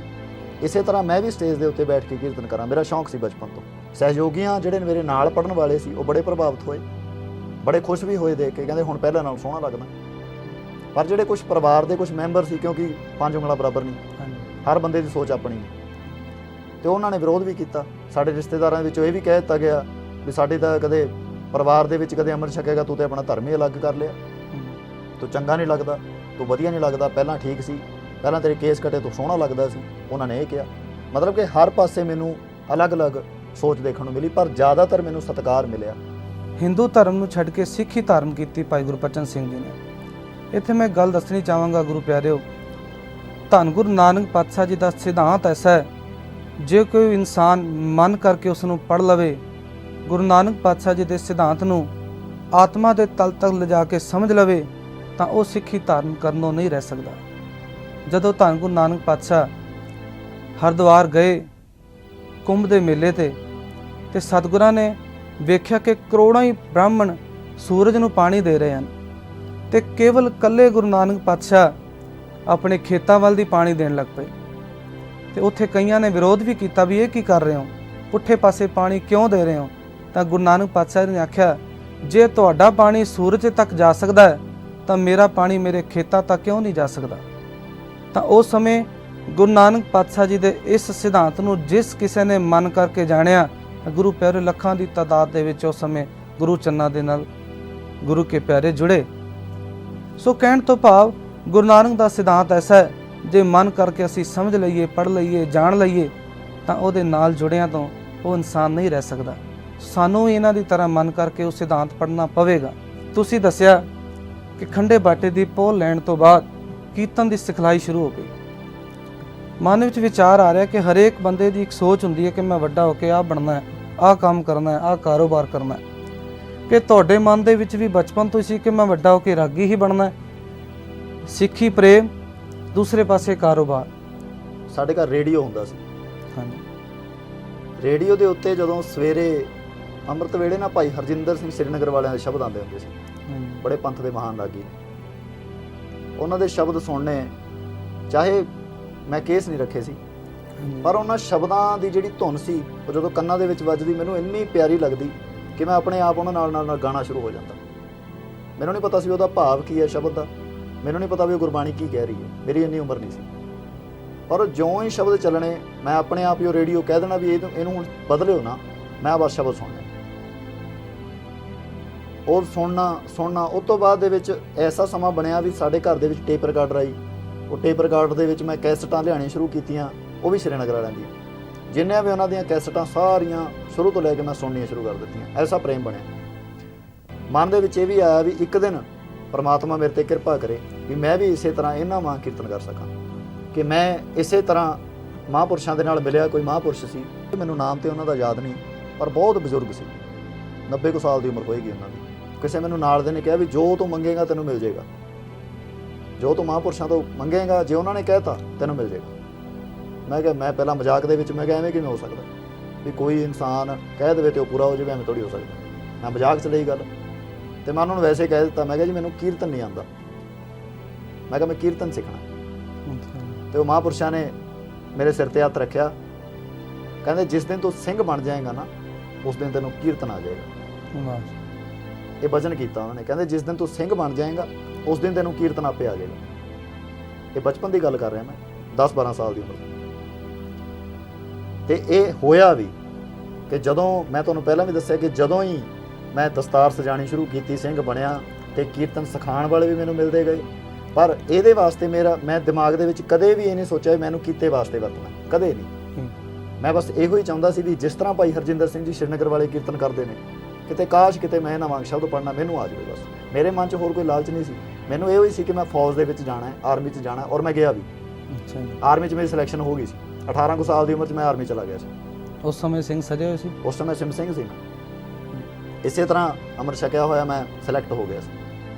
ਇਸੇ ਤਰ੍ਹਾਂ ਮੈਂ ਵੀ ਸਟੇਜ ਦੇ ਉੱਤੇ ਬੈਠ ਕੇ ਕੀਰਤਨ ਕਰਾਂ, ਮੇਰਾ ਸ਼ੌਂਕ ਸੀ ਬਚਪਨ ਤੋਂ। ਸਹਿਯੋਗੀਆਂ ਜਿਹੜੇ ਮੇਰੇ ਨਾਲ ਪੜ੍ਹਨ ਵਾਲੇ ਸੀ ਉਹ ਬੜੇ ਪ੍ਰਭਾਵਿਤ ਹੋਏ, ਬੜੇ ਖੁਸ਼ ਵੀ ਹੋਏ ਦੇਖ ਕੇ, ਕਹਿੰਦੇ ਹੁਣ ਪਹਿਲਾਂ ਨਾਲੋਂ ਸੋਹਣਾ ਲੱਗਦਾ। ਪਰ ਜਿਹੜੇ ਕੁਝ ਪਰਿਵਾਰ ਦੇ ਕੁਝ ਮੈਂਬਰ ਸੀ, ਕਿਉਂਕਿ 5 ਉਂਗਲਾਂ ਬਰਾਬਰ ਨਹੀਂ, ਹਰ ਬੰਦੇ ਦੀ ਸੋਚ ਆਪਣੀ ਹੈ, ਤੇ ਉਹਨਾਂ ਨੇ ਵਿਰੋਧ ਵੀ ਕੀਤਾ। ਸਾਡੇ ਰਿਸ਼ਤੇਦਾਰਾਂ ਦੇ ਵਿੱਚੋਂ ਇਹ ਵੀ ਕਹਿ ਦਿੱਤਾ ਗਿਆ ਵੀ ਸਾਡੇ ਤਾਂ ਕਦੇ ਪਰਿਵਾਰ ਦੇ ਵਿੱਚ ਕਦੇ ਅੰਮ੍ਰਿਤ ਛਕੇਗਾ ਤੂੰ ਤੇ ਆਪਣਾ ਧਰਮ ਹੀ ਅਲੱਗ ਕਰ ਲਿਆ, ਤੂੰ ਚੰਗਾ ਨਹੀਂ ਲੱਗਦਾ, ਤੂੰ ਵਧੀਆ ਨਹੀਂ ਲੱਗਦਾ, ਪਹਿਲਾਂ ਠੀਕ ਸੀ, ਪਹਿਲਾਂ ਤੇਰੇ ਕੇਸ ਕੱਟੇ ਤੂੰ ਸੋਹਣਾ ਲੱਗਦਾ ਸੀ, ਉਹਨਾਂ ਨੇ ਇਹ ਕਿਹਾ। ਮਤਲਬ ਕਿ ਹਰ ਪਾਸੇ ਮੈਨੂੰ ਅਲੱਗ-ਅਲੱਗ ਸੋਚ ਦੇਖਣ ਨੂੰ ਮਿਲੀ, ਪਰ ਜ਼ਿਆਦਾਤਰ ਮੈਨੂੰ ਸਤਿਕਾਰ ਮਿਲਿਆ। ਹਿੰਦੂ ਧਰਮ ਨੂੰ ਛੱਡ ਕੇ ਸਿੱਖੀ ਧਾਰਨ ਕੀਤੀ ਭਾਈ ਗੁਰਬਚਨ ਸਿੰਘ ਜੀ ਨੇ। ਇੱਥੇ ਮੈਂ ਗੱਲ ਦੱਸਣੀ ਚਾਹਾਂਗਾ ਗੁਰੂ ਪਿਆਰਿਓ, ਧੰਨ ਗੁਰੂ ਨਾਨਕ ਪਾਤਸ਼ਾਹ ਜੀ ਦਾ ਸਿਧਾਂਤ ਐਸਾ ਹੈ, ਜੇ ਕੋਈ ਇਨਸਾਨ ਮਨ ਕਰਕੇ ਉਸ ਨੂੰ ਪੜ੍ਹ ਲਵੇ, ਗੁਰੂ ਨਾਨਕ ਪਾਤਸ਼ਾਹ ਜੀ ਦੇ ਸਿਧਾਂਤ ਨੂੰ ਆਤਮਾ ਦੇ ਤਲ ਤੱਕ ਲਿਜਾ ਕੇ ਸਮਝ ਲਵੇ, ਤਾਂ ਉਹ ਸਿੱਖੀ ਧਾਰਨ ਕਰਨੋਂ ਨਹੀਂ ਰਹਿ ਸਕਦਾ। ਜਦੋਂ ਧੰਨ ਗੁਰੂ ਨਾਨਕ ਪਾਤਸ਼ਾਹ ਹਰਿਦੁਆਰ ਗਏ ਕੁੰਭ ਦੇ ਮੇਲੇ ਤੇ ਸਤਿਗੁਰਾਂ ਨੇ ਵੇਖਿਆ ਕਿ ਕਰੋੜਾਂ ਹੀ ਬ੍ਰਾਹਮਣ ਸੂਰਜ ਨੂੰ ਪਾਣੀ ਦੇ ਰਹੇ ਹਨ ਤੇ ਕੇਵਲ ਇਕੱਲੇ ਗੁਰੂ ਨਾਨਕ ਪਾਤਸ਼ਾਹ ਆਪਣੇ ਖੇਤਾਂ ਵੱਲ ਦੀ ਪਾਣੀ ਦੇਣ ਲੱਗ ਪਏ। ਤੇ ਉੱਥੇ ਕਈਆਂ ਨੇ ਵਿਰੋਧ ਵੀ ਕੀਤਾ ਵੀ ਇਹ ਕੀ ਕਰ ਰਹੇ ਹੋ, ਪੁੱਠੇ ਪਾਸੇ ਪਾਣੀ ਕਿਉਂ ਦੇ ਰਹੇ ਹੋ? ਤਾਂ ਗੁਰੂ ਨਾਨਕ ਪਾਤਸ਼ਾਹ ਨੇ ਆਖਿਆ, ਜੇ ਤੁਹਾਡਾ ਪਾਣੀ ਸੂਰਜ ਤੱਕ ਜਾ ਸਕਦਾ ਹੈ ਤਾਂ ਮੇਰਾ ਪਾਣੀ ਮੇਰੇ ਖੇਤਾਂ ਤੱਕ ਕਿਉਂ ਨਹੀਂ ਜਾ ਸਕਦਾ? ਤਾਂ ਉਸ ਸਮੇਂ ਗੁਰੂ ਨਾਨਕ ਪਾਤਸ਼ਾਹ ਜੀ ਦੇ ਇਸ ਸਿਧਾਂਤ ਨੂੰ ਜਿਸ ਕਿਸੇ ਨੇ ਮਨ ਕਰਕੇ ਜਾਣਿਆ, ਗੁਰੂ ਪਿਆਰੇ ਲੱਖਾਂ ਦੀ ਤਾਦਾਦ ਦੇ ਵਿੱਚ ਉਸ ਸਮੇਂ ਗੁਰੂ ਚੰਨਾਂ ਦੇ ਨਾਲ ਗੁਰੂ ਕੇ ਪਿਆਰੇ ਜੁੜੇ। ਸੋ ਕਹਿਣ ਤੋਂ ਭਾਵ ਗੁਰੂ ਨਾਨਕ ਦਾ ਸਿਧਾਂਤ ਐਸਾ ਹੈ, ਜੇ ਮਨ ਕਰਕੇ ਅਸੀਂ ਸਮਝ ਲਈਏ, ਪੜ੍ਹ ਲਈਏ, ਜਾਣ ਲਈਏ, ਤਾਂ ਉਹਦੇ ਨਾਲ ਜੁੜਿਆਂ ਤੋਂ ਉਹ ਇਨਸਾਨ ਨਹੀਂ ਰਹਿ ਸਕਦਾ। ਸਾਨੂੰ ਵੀ ਇਹਨਾਂ ਦੀ ਤਰ੍ਹਾਂ ਮਨ ਕਰਕੇ ਉਹ ਸਿਧਾਂਤ ਪੜ੍ਹਨਾ ਪਵੇਗਾ। ਤੁਸੀਂ ਦੱਸਿਆ ਕਿ ਖੰਡੇ ਬਾਟੇ ਦੀ ਪੋਲ ਲੈਣ ਤੋਂ ਬਾਅਦ ਕੀਰਤਨ ਦੀ ਸਿਖਲਾਈ ਸ਼ੁਰੂ ਹੋ ਗਈ। ਮਨ ਵਿੱਚ ਵਿਚਾਰ ਆ ਰਿਹਾ ਕਿ ਹਰੇਕ ਬੰਦੇ ਦੀ ਇੱਕ ਸੋਚ ਹੁੰਦੀ ਹੈ ਕਿ ਮੈਂ ਵੱਡਾ ਹੋ ਕੇ ਆਹ ਬਣਨਾ ਹੈ, ਆਹ ਕੰਮ ਕਰਨਾ ਹੈ, ਆਹ ਕਾਰੋਬਾਰ ਕਰਨਾ ਹੈ। ਕਿ ਤੁਹਾਡੇ ਮਨ ਦੇ ਵਿੱਚ ਵੀ ਬਚਪਨ ਤੋਂ ਸੀ ਕਿ ਮੈਂ ਵੱਡਾ ਹੋ ਕੇ ਰਾਗੀ ਹੀ ਬਣਨਾ ਹੈ? ਸਿੱਖੀ ਪ੍ਰੇਮ, ਦੂਸਰੇ ਪਾਸੇ ਕਾਰੋਬਾਰ। ਸਾਡੇ ਘਰ ਰੇਡੀਓ ਹੁੰਦਾ ਸੀ। ਹਾਂਜੀ, ਰੇਡੀਓ ਦੇ ਉੱਤੇ ਜਦੋਂ ਸਵੇਰੇ ਅੰਮ੍ਰਿਤ ਵੇਲੇ ਨਾ ਭਾਈ ਹਰਜਿੰਦਰ ਸਿੰਘ ਸ੍ਰੀਨਗਰ ਵਾਲਿਆਂ ਦੇ ਸ਼ਬਦ ਆਉਂਦੇ ਹੁੰਦੇ ਸੀ, ਬੜੇ ਪੰਥ ਦੇ ਮਹਾਨ ਰਾਗੀ ਨੇ। ਉਹਨਾਂ ਦੇ ਸ਼ਬਦ ਸੁਣਨੇ, ਚਾਹੇ ਮੈਂ ਕੇਸ ਨਹੀਂ ਰੱਖੇ ਸੀ, ਪਰ ਉਹਨਾਂ ਸ਼ਬਦਾਂ ਦੀ ਜਿਹੜੀ ਧੁਨ ਸੀ ਉਹ ਜਦੋਂ ਕੰਨਾਂ ਦੇ ਵਿੱਚ ਵੱਜਦੀ ਮੈਨੂੰ ਇੰਨੀ ਪਿਆਰੀ ਲੱਗਦੀ ਕਿ ਮੈਂ ਆਪਣੇ ਆਪ ਉਹਨਾਂ ਨਾਲ ਗਾਣਾ ਸ਼ੁਰੂ ਹੋ ਜਾਂਦਾ। ਮੈਨੂੰ ਨਹੀਂ ਪਤਾ ਸੀ ਉਹਦਾ ਭਾਵ ਕੀ ਹੈ ਸ਼ਬਦ ਦਾ, ਮੈਨੂੰ ਨਹੀਂ ਪਤਾ ਵੀ ਉਹ ਗੁਰਬਾਣੀ ਕੀ ਕਹਿ ਰਹੀ ਹੈ, ਮੇਰੀ ਇੰਨੀ ਉਮਰ ਨਹੀਂ ਸੀ। ਪਰ ਜਿਉਂ ਹੀ ਸ਼ਬਦ ਚੱਲਣੇ ਮੈਂ ਆਪਣੇ ਆਪ ਹੀ ਉਹ ਰੇਡੀਓ ਕਹਿ ਦੇਣਾ ਵੀ ਇਹਨੂੰ ਹੁਣ ਬਦਲਿਓ ਨਾ, ਮੈਂ ਬਸ ਸ਼ਬਦ ਸੁਣਨੇ। ਉਹ ਸੁਣਨਾ ਉਸ ਤੋਂ ਬਾਅਦ ਦੇ ਵਿੱਚ ਐਸਾ ਸਮਾਂ ਬਣਿਆ ਵੀ ਸਾਡੇ ਘਰ ਦੇ ਵਿੱਚ ਟੇਪ ਰਿਕਾਰਡਰ ਆਈ। ਉਹ ਟੇਪ ਰਿਕਾਰਡਰ ਦੇ ਵਿੱਚ ਮੈਂ ਕੈਸਟਾਂ ਲਿਆਉਣੀਆਂ ਸ਼ੁਰੂ ਕੀਤੀਆਂ, ਉਹ ਵੀ ਸ੍ਰੀਨਗਰ ਵਾਲਿਆਂ ਦੀਆਂ। ਜਿੰਨੀਆਂ ਵੀ ਉਹਨਾਂ ਦੀਆਂ ਕੈਸਟਾਂ ਸਾਰੀਆਂ ਸ਼ੁਰੂ ਤੋਂ ਲੈ ਕੇ ਮੈਂ ਸੁਣਨੀਆਂ ਸ਼ੁਰੂ ਕਰ ਦਿੱਤੀਆਂ। ਐਸਾ ਪ੍ਰੇਮ ਬਣਿਆ। ਮਨ ਦੇ ਵਿੱਚ ਇਹ ਵੀ ਆਇਆ ਵੀ ਇੱਕ ਦਿਨ ਪਰਮਾਤਮਾ ਮੇਰੇ 'ਤੇ ਕਿਰਪਾ ਕਰੇ ਵੀ ਮੈਂ ਵੀ ਇਸੇ ਤਰ੍ਹਾਂ ਇਹਨਾਂ ਵਾਂਗ ਕੀਰਤਨ ਕਰ ਸਕਾਂ, ਕਿ ਮੈਂ ਇਸੇ ਤਰ੍ਹਾਂ ਮਹਾਂਪੁਰਸ਼ਾਂ ਦੇ ਨਾਲ ਮਿਲਿਆ। ਕੋਈ ਮਹਾਂਪੁਰਸ਼ ਸੀ, ਮੈਨੂੰ ਨਾਮ ਤੇ ਉਹਨਾਂ ਦਾ ਯਾਦ ਨਹੀਂ, ਪਰ ਬਹੁਤ ਬਜ਼ੁਰਗ ਸੀ, 90 ਕੁ ਸਾਲ ਦੀ ਉਮਰ ਹੋਏਗੀ ਉਹਨਾਂ ਦੀ। ਕਿਸੇ ਮੈਨੂੰ ਨਾਲ ਦੇ ਨੇ ਕਿਹਾ ਵੀ ਜੋ ਤੂੰ ਮੰਗੇਗਾ ਤੈਨੂੰ ਮਿਲ ਜਾਏਗਾ, ਜੋ ਤੂੰ ਮਹਾਂਪੁਰਸ਼ਾਂ ਤੋਂ ਮੰਗੇਗਾ ਜੇ ਉਹਨਾਂ ਨੇ ਕਹਿਤਾ ਤੈਨੂੰ ਮਿਲ ਜਾਏਗਾ। ਮੈਂ ਕਿਹਾ, ਮੈਂ ਪਹਿਲਾਂ ਮਜ਼ਾਕ ਦੇ ਵਿੱਚ ਮੈਂ ਕਿਹਾ ਐਵੇਂ ਕਿਵੇਂ ਹੋ ਸਕਦਾ ਵੀ ਕੋਈ ਇਨਸਾਨ ਕਹਿ ਦੇਵੇ ਤੇ ਉਹ ਪੂਰਾ ਹੋ ਜਾਵੇ, ਐਵੇਂ ਥੋੜ੍ਹੀ ਹੋ ਸਕਦਾ। ਮੈਂ ਮਜ਼ਾਕ 'ਚ ਲਈ ਗੱਲ, ਤੇ ਮੈਂ ਉਹਨਾਂ ਨੂੰ ਵੈਸੇ ਕਹਿ ਦਿੱਤਾ, ਮੈਂ ਕਿਹਾ ਜੀ ਮੈਨੂੰ ਕੀਰਤਨ ਨਹੀਂ ਆਉਂਦਾ, ਮੈਂ ਕਿਹਾ ਮੈਂ ਕੀਰਤਨ ਸਿੱਖਣਾ। ਤੇ ਉਹ ਮਹਾਂਪੁਰਸ਼ਾਂ ਨੇ ਮੇਰੇ ਸਿਰ ਤੇ ਹੱਥ ਰੱਖਿਆ, ਕਹਿੰਦੇ ਜਿਸ ਦਿਨ ਤੂੰ ਸਿੰਘ ਬਣ ਜਾਏਗਾ ਨਾ ਉਸ ਦਿਨ ਤੈਨੂੰ ਕੀਰਤਨ ਆ ਜਾਏਗਾ। ਇਹ ਵਚਨ ਕੀਤਾ ਉਹਨਾਂ ਨੇ, ਕਹਿੰਦੇ ਜਿਸ ਦਿਨ ਤੂੰ ਸਿੰਘ ਬਣ ਜਾਏਗਾ ਉਸ ਦਿਨ ਤੈਨੂੰ ਕੀਰਤਨ ਆਪੇ ਆ ਜਾਏਗਾ। ਇਹ ਬਚਪਨ ਦੀ ਗੱਲ ਕਰ ਰਿਹਾ ਮੈਂ, 10-12 ਸਾਲ ਦੀ ਉਮਰ। ਤੇ ਇਹ ਹੋਇਆ ਵੀ ਕਿ ਜਦੋਂ ਮੈਂ ਤੁਹਾਨੂੰ ਪਹਿਲਾਂ ਵੀ ਦੱਸਿਆ ਕਿ ਜਦੋਂ ਹੀ ਮੈਂ ਦਸਤਾਰ ਸਜਾਣੀ ਸ਼ੁਰੂ ਕੀਤੀ, ਸਿੰਘ ਬਣਿਆ, ਤੇ ਕੀਰਤਨ ਸਿਖਾਉਣ ਵਾਲੇ ਵੀ ਮੈਨੂੰ ਮਿਲਦੇ ਗਏ। ਪਰ ਇਹਦੇ ਵਾਸਤੇ ਮੈਂ ਦਿਮਾਗ ਦੇ ਵਿੱਚ ਕਦੇ ਵੀ ਇਹ ਨਹੀਂ ਸੋਚਿਆ ਮੈਨੂੰ ਕੀਤੇ ਵਾਸਤੇ ਵਰਤਣਾ, ਕਦੇ ਨਹੀਂ। ਮੈਂ ਬਸ ਇਹੋ ਹੀ ਚਾਹੁੰਦਾ ਸੀ ਵੀ ਜਿਸ ਤਰ੍ਹਾਂ ਭਾਈ ਹਰਜਿੰਦਰ ਸਿੰਘ ਜੀ ਸ੍ਰੀਨਗਰ ਵਾਲੇ ਕੀਰਤਨ ਕਰਦੇ ਨੇ, ਕਿਤੇ ਕਾਸ਼ ਕਿਤੇ ਮੈਂ ਇਹਨਾਂ ਵਾਂਗ ਸ਼ਬਦ ਪੜ੍ਹਨਾ ਮੈਨੂੰ ਆ ਜਾਵੇ। ਬਸ ਮੇਰੇ ਮਨ 'ਚ ਹੋਰ ਕੋਈ ਲਾਲਚ ਨਹੀਂ ਸੀ, ਮੈਨੂੰ ਇਹੋ ਹੀ ਸੀ ਕਿ ਮੈਂ ਫੌਜ ਦੇ ਵਿੱਚ ਜਾਣਾ ਹੈ, ਆਰਮੀ 'ਚ ਜਾਣਾ, ਔਰ ਮੈਂ ਗਿਆ ਵੀ। ਆਰਮੀ 'ਚ ਮੇਰੀ ਸਿਲੈਕਸ਼ਨ ਹੋ ਗਈ ਸੀ, 18 ਕੁ ਸਾਲ ਦੀ ਉਮਰ 'ਚ ਮੈਂ ਆਰਮੀ ਚਲਾ ਗਿਆ ਸੀ। ਉਸ ਸਮੇਂ ਸਿੰਘ ਸਜੇ ਹੋਏ ਸੀ? ਉਸ ਸਮੇਂ ਸਿਮ ਸਿੰਘ ਸੀ ਮੈਂ। ਇਸੇ ਤਰ੍ਹਾਂ ਅੰਮ੍ਰਿਤ ਛਕਿਆ ਹੋਇਆ ਮੈਂ ਸਿਲੈਕਟ ਹੋ ਗਿਆ ਸੀ।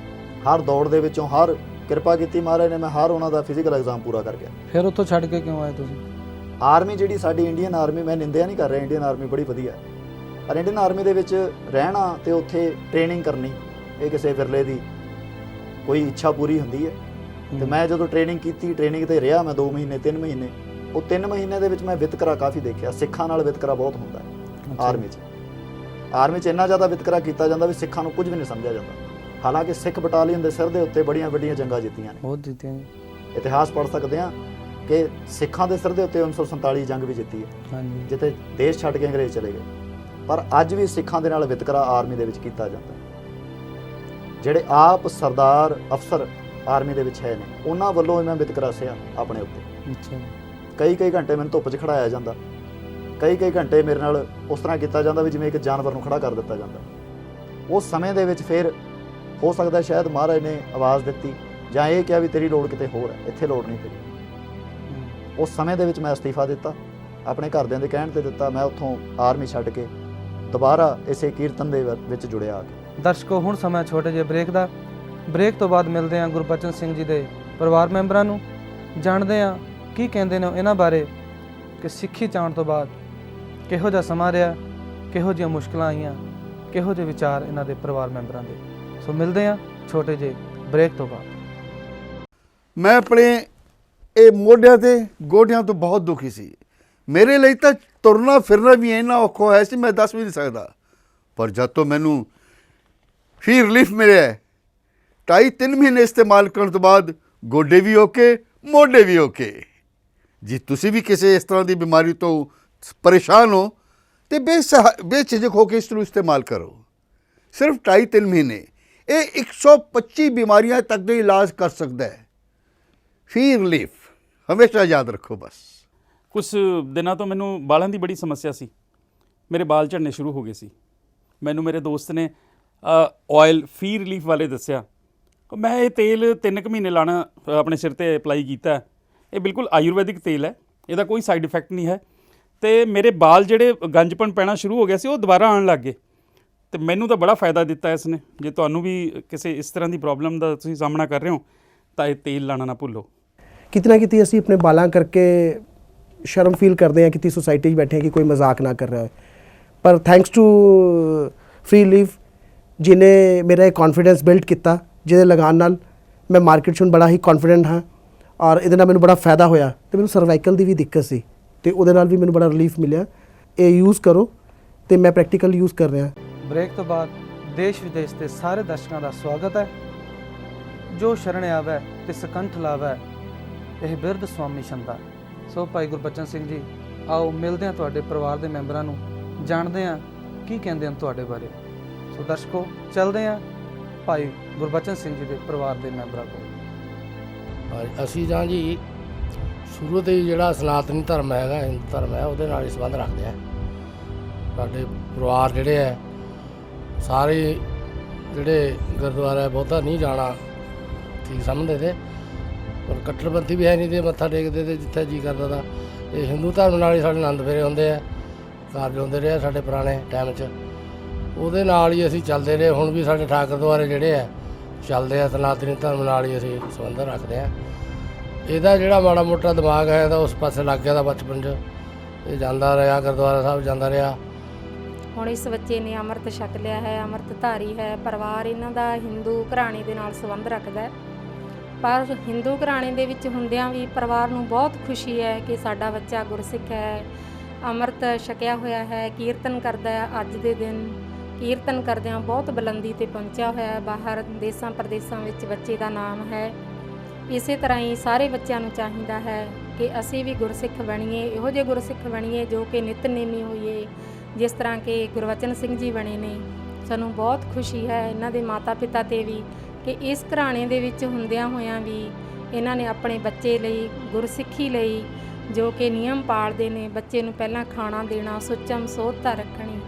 ਹਰ ਦੌੜ ਦੇ ਵਿੱਚੋਂ ਹਰ ਕਿਰਪਾ ਕੀਤੀ ਮਹਾਰਾਜ ਨੇ, ਮੈਂ ਹਰ ਉਹਨਾਂ ਦਾ ਫਿਜ਼ੀਕਲ ਐਗਜ਼ਾਮ ਪੂਰਾ ਕਰ ਗਿਆ। ਫਿਰ ਉੱਥੋਂ ਛੱਡ ਕੇ ਕਿਉਂ ਆਏ ਤੁਸੀਂ? ਆਰਮੀ ਜਿਹੜੀ ਸਾਡੀ ਇੰਡੀਅਨ ਆਰਮੀ, ਮੈਂ ਨਿੰਦਿਆ ਨਹੀਂ ਕਰ ਰਿਹਾ, ਇੰਡੀਅਨ ਆਰਮੀ ਬੜੀ ਵਧੀਆ ਹੈ, ਪਰ ਇੰਡੀਅਨ ਆਰਮੀ ਦੇ ਵਿੱਚ ਰਹਿਣਾ ਤੇ ਉੱਥੇ ਟ੍ਰੇਨਿੰਗ ਕਰਨੀ ਇਹ ਕਿਸੇ ਵਿਰਲੇ ਦੀ ਕੋਈ ਇੱਛਾ ਪੂਰੀ ਹੁੰਦੀ ਹੈ। ਤੇ ਮੈਂ ਜਦੋਂ ਟ੍ਰੇਨਿੰਗ ਕੀਤੀ, ਟ੍ਰੇਨਿੰਗ ਤੇ ਰਿਹਾ ਮੈਂ 2 ਮਹੀਨੇ 3 ਮਹੀਨੇ। ਉਹ 3 ਮਹੀਨੇ ਦੇ ਵਿੱਚ ਮੈਂ ਵਿਤਕਰਾ ਕਾਫੀ ਦੇਖਿਆ। ਸਿੱਖਾਂ ਨਾਲ ਵਿਤਕਰਾ ਬਹੁਤ ਹੁੰਦਾ ਹੈ ਆਰਮੀ 'ਚ। ਆਰਮੀ 'ਚ ਇੰਨਾ ਜ਼ਿਆਦਾ ਵਿਤਕਰਾ ਕੀਤਾ ਜਾਂਦਾ ਵੀ ਸਿੱਖਾਂ ਨੂੰ ਕੁਝ ਵੀ ਨਹੀਂ ਸਮਝਿਆ ਜਾਂਦਾ। ਹਾਲਾਂਕਿ ਸਿੱਖ ਬਟਾਲੀਅਨ ਦੇ ਸਿਰ ਦੇ ਉੱਤੇ ਬੜੀਆਂ ਵੱਡੀਆਂ ਜੰਗਾਂ ਜਿੱਤੀਆਂ ਨੇ, ਬਹੁਤ ਜਿੱਤੀਆਂ ਨੇ। ਇਤਿਹਾਸ ਪੜ੍ਹ ਸਕਦੇ ਹਾਂ ਕਿ ਸਿੱਖਾਂ ਦੇ ਸਿਰ ਦੇ ਉੱਤੇ 1947 ਜੰਗ ਵੀ ਜਿੱਤੀ ਹੈ, ਜਿੱਥੇ ਦੇਸ਼ ਛੱਡ ਕੇ ਅੰਗਰੇਜ਼ ਚਲੇ ਗਏ। ਪਰ ਅੱਜ ਵੀ ਸਿੱਖਾਂ ਦੇ ਨਾਲ ਵਿਤਕਰਾ ਆਰਮੀ ਦੇ ਵਿੱਚ ਕੀਤਾ ਜਾਂਦਾ। ਜਿਹੜੇ ਆਪ ਸਰਦਾਰ ਅਫਸਰ ਆਰਮੀ ਦੇ ਵਿੱਚ ਹੈ ਨੇ, ਉਹਨਾਂ ਵੱਲੋਂ ਮੈਂ ਵਿਤਕਰਾ ਸਿਆ ਆਪਣੇ ਉੱਤੇ। ਕਈ ਘੰਟੇ ਮੈਨੂੰ ਧੁੱਪ 'ਚ ਖੜਾਇਆ ਜਾਂਦਾ, ਕਈ ਘੰਟੇ ਮੇਰੇ ਨਾਲ ਉਸ ਤਰ੍ਹਾਂ ਕੀਤਾ ਜਾਂਦਾ ਵੀ ਜਿਵੇਂ ਇੱਕ ਜਾਨਵਰ ਨੂੰ ਖੜਾ ਕਰ ਦਿੱਤਾ ਜਾਂਦਾ। ਉਸ ਸਮੇਂ ਦੇ ਵਿੱਚ ਫਿਰ ਹੋ ਸਕਦਾ ਸ਼ਾਇਦ ਮਹਾਰਾਜ ਨੇ ਆਵਾਜ਼ ਦਿੱਤੀ ਜਾਂ ਇਹ ਕਿਹਾ ਵੀ ਤੇਰੀ ਲੋੜ ਕਿਤੇ ਹੋਰ ਹੈ, ਇੱਥੇ ਲੋੜ ਨਹੀਂ ਤੇਰੀ। ਉਸ ਸਮੇਂ ਦੇ ਵਿੱਚ ਮੈਂ ਅਸਤੀਫਾ ਦਿੱਤਾ, ਆਪਣੇ ਘਰਦਿਆਂ ਦੇ ਕਹਿਣ ਤੇ ਦਿੱਤਾ। ਮੈਂ ਉੱਥੋਂ ਆਰਮੀ ਛੱਡ ਕੇ ਦੁਬਾਰਾ ਇਸੇ ਕੀਰਤਨ ਦੇ ਵਿੱਚ ਜੁੜਿਆ ਆ ਕੇ। ਦਰਸ਼ਕੋ, ਹੁਣ ਸਮਾਂ ਛੋਟੇ ਜਿਹੇ ਬ੍ਰੇਕ ਦਾ। ਬ੍ਰੇਕ ਤੋਂ ਬਾਅਦ ਮਿਲਦੇ ਹਾਂ ਗੁਰਬਚਨ ਸਿੰਘ ਜੀ ਦੇ ਪਰਿਵਾਰ ਮੈਂਬਰਾਂ ਨੂੰ, ਜਾਣਦੇ ਹਾਂ ਕੀ ਕਹਿੰਦੇ ਨੇ ਇਹਨਾਂ ਬਾਰੇ ਕਿ ਸਿੱਖੀ ਚਾਉਣ ਤੋਂ ਬਾਅਦ ਕਿਹੋ ਜਿਹਾ ਸਮਾਂ ਰਿਹਾ, ਕਿਹੋ ਜਿਹੀਆਂ ਮੁਸ਼ਕਲਾਂ ਆਈਆਂ, ਕਿਹੋ ਜਿਹੇ ਵਿਚਾਰ ਇਹਨਾਂ ਦੇ ਪਰਿਵਾਰ ਮੈਂਬਰਾਂ ਦੇ। ਸੋ ਮਿਲਦੇ ਹਾਂ ਛੋਟੇ ਜਿਹੇ ਬ੍ਰੇਕ ਤੋਂ ਬਾਅਦ। ਮੈਂ ਆਪਣੇ ਇਹ ਮੋਢਿਆਂ ਤੇ ਗੋਡਿਆਂ ਤੋਂ ਬਹੁਤ ਦੁਖੀ ਸੀ। ਮੇਰੇ ਲਈ ਤਾਂ ਤੁਰਨਾ ਫਿਰਨਾ ਵੀ ਇੰਨਾ ਔਖਾ ਹੋਇਆ ਸੀ, ਮੈਂ ਦੱਸ ਵੀ ਨਹੀਂ ਸਕਦਾ। ਪਰ ਜਦ ਤੋਂ ਮੈਨੂੰ ਫੀ ਰਿਲੀਫ ਮਿਲਿਆ, 2.5-3 ਮਹੀਨੇ ਇਸਤੇਮਾਲ ਕਰਨ ਤੋਂ ਬਾਅਦ ਗੋਡੇ ਵੀ ਓਕੇ, ਮੋਢੇ ਵੀ ਓਕੇ। ਜੇ ਤੁਸੀਂ ਵੀ ਕਿਸੇ ਇਸ ਤਰ੍ਹਾਂ ਦੀ ਬਿਮਾਰੀ ਤੋਂ ਪਰੇਸ਼ਾਨ ਹੋ ਤੇ ਬੇਝਿਜਕ ਹੋ ਕੇ ਇਸ ਨੂੰ ਇਸਤੇਮਾਲ ਕਰੋ। ਸਿਰਫ 2.5-3 ਮਹੀਨੇ ਇਹ 125 ਬਿਮਾਰੀਆਂ ਤੱਕ ਦਾ ਇਲਾਜ ਕਰ ਸਕਦਾ ਹੈ। ਫੀ ਰਿਲੀਫ ਹਮੇਸ਼ਾ ਯਾਦ ਰੱਖੋ। ਬਸ ਕੁਝ ਦਿਨਾਂ ਤੋਂ ਮੈਨੂੰ ਬਾਲਾਂ ਦੀ ਬੜੀ ਸਮੱਸਿਆ ਸੀ, ਮੇਰੇ ਬਾਲ ਝੜਨੇ ਸ਼ੁਰੂ ਹੋ ਗਏ ਸੀ। ਮੈਨੂੰ ਮੇਰੇ ਦੋਸਤ ਨੇ ਆਇਲ ਫੀ ਰਿਲੀਫ ਵਾਲੇ ਦੱਸਿਆ। ਮੈਂ ਇਹ ਤੇਲ 3 ਕੁ ਮਹੀਨੇ ਲਾਣਾ ਆਪਣੇ ਸਿਰ 'ਤੇ ਅਪਲਾਈ ਕੀਤਾ। ਇਹ ਬਿਲਕੁਲ ਆਯੁਰਵੈਦਿਕ ਤੇਲ ਹੈ, ਇਹਦਾ ਕੋਈ ਸਾਈਡ ਇਫੈਕਟ ਨਹੀਂ ਹੈ। ਅਤੇ ਮੇਰੇ ਬਾਲ ਜਿਹੜੇ ਗੰਜਪਣ ਪੈਣਾ ਸ਼ੁਰੂ ਹੋ ਗਿਆ ਸੀ ਉਹ ਦੁਬਾਰਾ ਆਉਣ ਲੱਗ ਗਏ। ਅਤੇ ਮੈਨੂੰ ਤਾਂ ਬੜਾ ਫਾਇਦਾ ਦਿੱਤਾ ਇਸ ਨੇ। ਜੇ ਤੁਹਾਨੂੰ ਵੀ ਕਿਸੇ ਇਸ ਤਰ੍ਹਾਂ ਦੀ ਪ੍ਰੋਬਲਮ ਦਾ ਤੁਸੀਂ ਸਾਹਮਣਾ ਕਰ ਰਹੇ ਹੋ ਤਾਂ ਇਹ ਤੇਲ ਲਾਣਾ ਨਾ ਭੁੱਲੋ। ਕਿਤੇ ਨਾ ਕਿਤੇ ਅਸੀਂ ਆਪਣੇ ਬਾਲਾਂ ਕਰਕੇ ਸ਼ਰਮ ਫੀਲ ਕਰਦੇ ਹਾਂ, ਕਿਤੇ ਸੋਸਾਇਟੀ 'ਚ ਬੈਠੇ ਹਾਂ ਕਿ ਕੋਈ ਮਜ਼ਾਕ ਨਾ ਕਰ ਰਿਹਾ ਹੋਏ। ਪਰ ਥੈਂਕਸ ਟੂ ਫ੍ਰੀ ਲੀਵ ਜਿਹਨੇ ਮੇਰਾ ਇਹ ਕੌਨਫੀਡੈਂਸ ਬਿਲਡ ਕੀਤਾ, ਜਿਹਦੇ ਲਗਾਨ ਨਾਲ ਮੈਂ ਮਾਰਕੀਟ 'ਚ ਹੁਣ ਬੜਾ ਹੀ ਕੌਨਫੀਡੈਂਟ ਹਾਂ ਔਰ ਇਹਦੇ ਨਾਲ ਮੈਨੂੰ ਬੜਾ ਫਾਇਦਾ ਹੋਇਆ। ਤੇ ਮੈਨੂੰ ਸਰਵਾਈਕਲ ਦੀ ਵੀ ਦਿੱਕਤ ਸੀ ਤੇ ਉਹਦੇ ਨਾਲ ਵੀ ਮੈਨੂੰ ਬੜਾ ਰਿਲੀਫ ਮਿਲਿਆ। ਇਹ ਯੂਜ਼ ਕਰੋ ਤੇ ਮੈਂ ਪ੍ਰੈਕਟੀਕਲ ਯੂਜ਼ ਕਰ ਰਿਹਾ। ਬ੍ਰੇਕ ਤੋਂ ਬਾਅਦ ਦੇਸ਼ ਵਿਦੇਸ਼ ਦੇ ਸਾਰੇ ਦਰਸ਼ਕਾਂ ਦਾ ਸਵਾਗਤ ਹੈ। ਜੋ ਸ਼ਰਨ ਆਵੈ ਤੇ ਸਕੰਠ ਲਾਵੈ, ਇਹ ਬਿਰਧ ਸੁਆਮੀ ਛੰਦਾ। ਸੋ ਭਾਈ ਗੁਰਬਚਨ ਸਿੰਘ ਜੀ, ਆਓ ਮਿਲਦੇ ਹਾਂ ਤੁਹਾਡੇ ਪਰਿਵਾਰ ਦੇ ਮੈਂਬਰਾਂ ਨੂੰ, ਜਾਣਦੇ ਹਾਂ ਕੀ ਕਹਿੰਦੇ ਹਨ ਤੁਹਾਡੇ ਬਾਰੇ। ਸੋ ਦਰਸ਼ਕੋ, ਚੱਲਦੇ ਹਾਂ ਭਾਈ ਗੁਰਬਚਨ ਸਿੰਘ ਜੀ ਦੇ ਪਰਿਵਾਰ ਦੇ ਮੈਂਬਰਾਂ ਕੋਲ। ਅਸੀਂ ਜਾਂ ਜੀ ਸ਼ੁਰੂ ਤੋਂ ਹੀ ਜਿਹੜਾ ਸਨਾਤਨੀ ਧਰਮ ਹੈਗਾ, ਹਿੰਦੂ ਧਰਮ ਹੈ, ਉਹਦੇ ਨਾਲ ਹੀ ਸੰਬੰਧ ਰੱਖਦੇ ਹਾਂ। ਸਾਡੇ ਪਰਿਵਾਰ ਜਿਹੜੇ ਹੈ ਸਾਰੇ ਜਿਹੜੇ ਗੁਰਦੁਆਰਾ ਬਹੁਤਾ ਨਹੀਂ ਜਾਣਾ ਠੀਕ ਸਮਝਦੇ ਤੇ, ਪਰ ਕੱਟੜਪੰਥੀ ਵੀ ਹੈ ਨਹੀਂ ਤੇ ਮੱਥਾ ਟੇਕਦੇ ਤੇ ਜਿੱਥੇ ਜੀ ਕਰਦਾ ਤਾ। ਇਹ ਹਿੰਦੂ ਧਰਮ ਨਾਲ ਹੀ ਸਾਡੇ ਆਨੰਦ ਫੇਰੇ ਹੁੰਦੇ ਆ, ਕਾਰਜ ਹੁੰਦੇ ਰਹੇ ਸਾਡੇ ਪੁਰਾਣੇ ਟਾਈਮ 'ਚ, ਉਹਦੇ ਨਾਲ ਹੀ ਅਸੀਂ ਚੱਲਦੇ ਰਹੇ। ਹੁਣ ਵੀ ਸਾਡੇ ਠਾਕਰ ਦੁਆਰੇ ਜਿਹੜੇ ਆ ਚੱਲਦੇ ਆ, ਸਨਾਤਨੀ ਧਰਮ ਨਾਲ ਹੀ ਅਸੀਂ ਸੰਬੰਧ ਰੱਖਦੇ ਹਾਂ। ਇਹਦਾ ਜਿਹੜਾ ਮਾੜਾ ਮੋਟਾ ਦਿਮਾਗ ਹੈ ਤਾਂ ਉਸ ਪਾਸੇ ਲੱਗ ਗਿਆ ਤਾਂ ਬਚਪਨ 'ਚ ਇਹ ਜਾਂਦਾ ਰਿਹਾ, ਗੁਰਦੁਆਰਾ ਸਾਹਿਬ ਜਾਂਦਾ ਰਿਹਾ। ਹੁਣ ਇਸ ਬੱਚੇ ਨੇ ਅੰਮ੍ਰਿਤ ਛਕ ਲਿਆ ਹੈ, ਅੰਮ੍ਰਿਤਧਾਰੀ ਹੈ। ਪਰਿਵਾਰ ਇਹਨਾਂ ਦਾ ਹਿੰਦੂ ਘਰਾਣੇ ਦੇ ਨਾਲ ਸੰਬੰਧ ਰੱਖਦਾ ਹੈ, ਪਰ ਹਿੰਦੂ ਘਰਾਣੇ ਦੇ ਵਿੱਚ ਹੁੰਦਿਆਂ ਵੀ ਪਰਿਵਾਰ ਨੂੰ ਬਹੁਤ ਖੁਸ਼ੀ ਹੈ ਕਿ ਸਾਡਾ ਬੱਚਾ ਗੁਰਸਿੱਖ ਹੈ, ਅੰਮ੍ਰਿਤ ਛਕਿਆ ਹੋਇਆ ਹੈ, ਕੀਰਤਨ ਕਰਦਾ ਹੈ। ਅੱਜ ਦੇ ਦਿਨ ਕੀਰਤਨ ਕਰਦਿਆਂ ਬਹੁਤ ਬੁਲੰਦੀ ਤੇ ਪਹੁੰਚਿਆ ਹੋਇਆ ਹੈ। ਬਾਹਰ ਦੇਸਾਂ ਪ੍ਰਦੇਸਾਂ ਵਿੱਚ ਬੱਚੇ ਦਾ ਨਾਮ ਹੈ। ਇਸੇ ਤਰ੍ਹਾਂ ਹੀ ਸਾਰੇ ਬੱਚਿਆਂ ਨੂੰ ਚਾਹੀਦਾ ਹੈ ਕਿ ਅਸੀਂ ਵੀ ਗੁਰਸਿੱਖ ਬਣੀਏ, ਇਹੋ ਜਿਹੇ ਗੁਰਸਿੱਖ ਬਣੀਏ ਜੋ ਕਿ ਨਿਤਨੇਮੀ ਹੋਈਏ, ਜਿਸ ਤਰ੍ਹਾਂ ਕਿ ਗੁਰਬਚਨ ਸਿੰਘ ਜੀ ਬਣੇ ਨੇ। ਸਾਨੂੰ ਬਹੁਤ ਖੁਸ਼ੀ ਹੈ ਇਹਨਾਂ ਦੇ ਮਾਤਾ ਪਿਤਾ 'ਤੇ ਵੀ ਕਿ ਇਸ ਘਰਾਣੇ ਦੇ ਵਿੱਚ ਹੁੰਦਿਆਂ ਹੋਇਆਂ ਵੀ ਇਹਨਾਂ ਨੇ ਆਪਣੇ ਬੱਚੇ ਲਈ ਗੁਰਸਿੱਖੀ ਲਈ ਜੋ ਕਿ ਨਿਯਮ ਪਾਲਦੇ ਨੇ, ਬੱਚੇ ਨੂੰ ਪਹਿਲਾਂ ਖਾਣਾ ਦੇਣਾ, ਸੁੱਚਮ ਸੋਧਤਾ ਰੱਖਣੀ।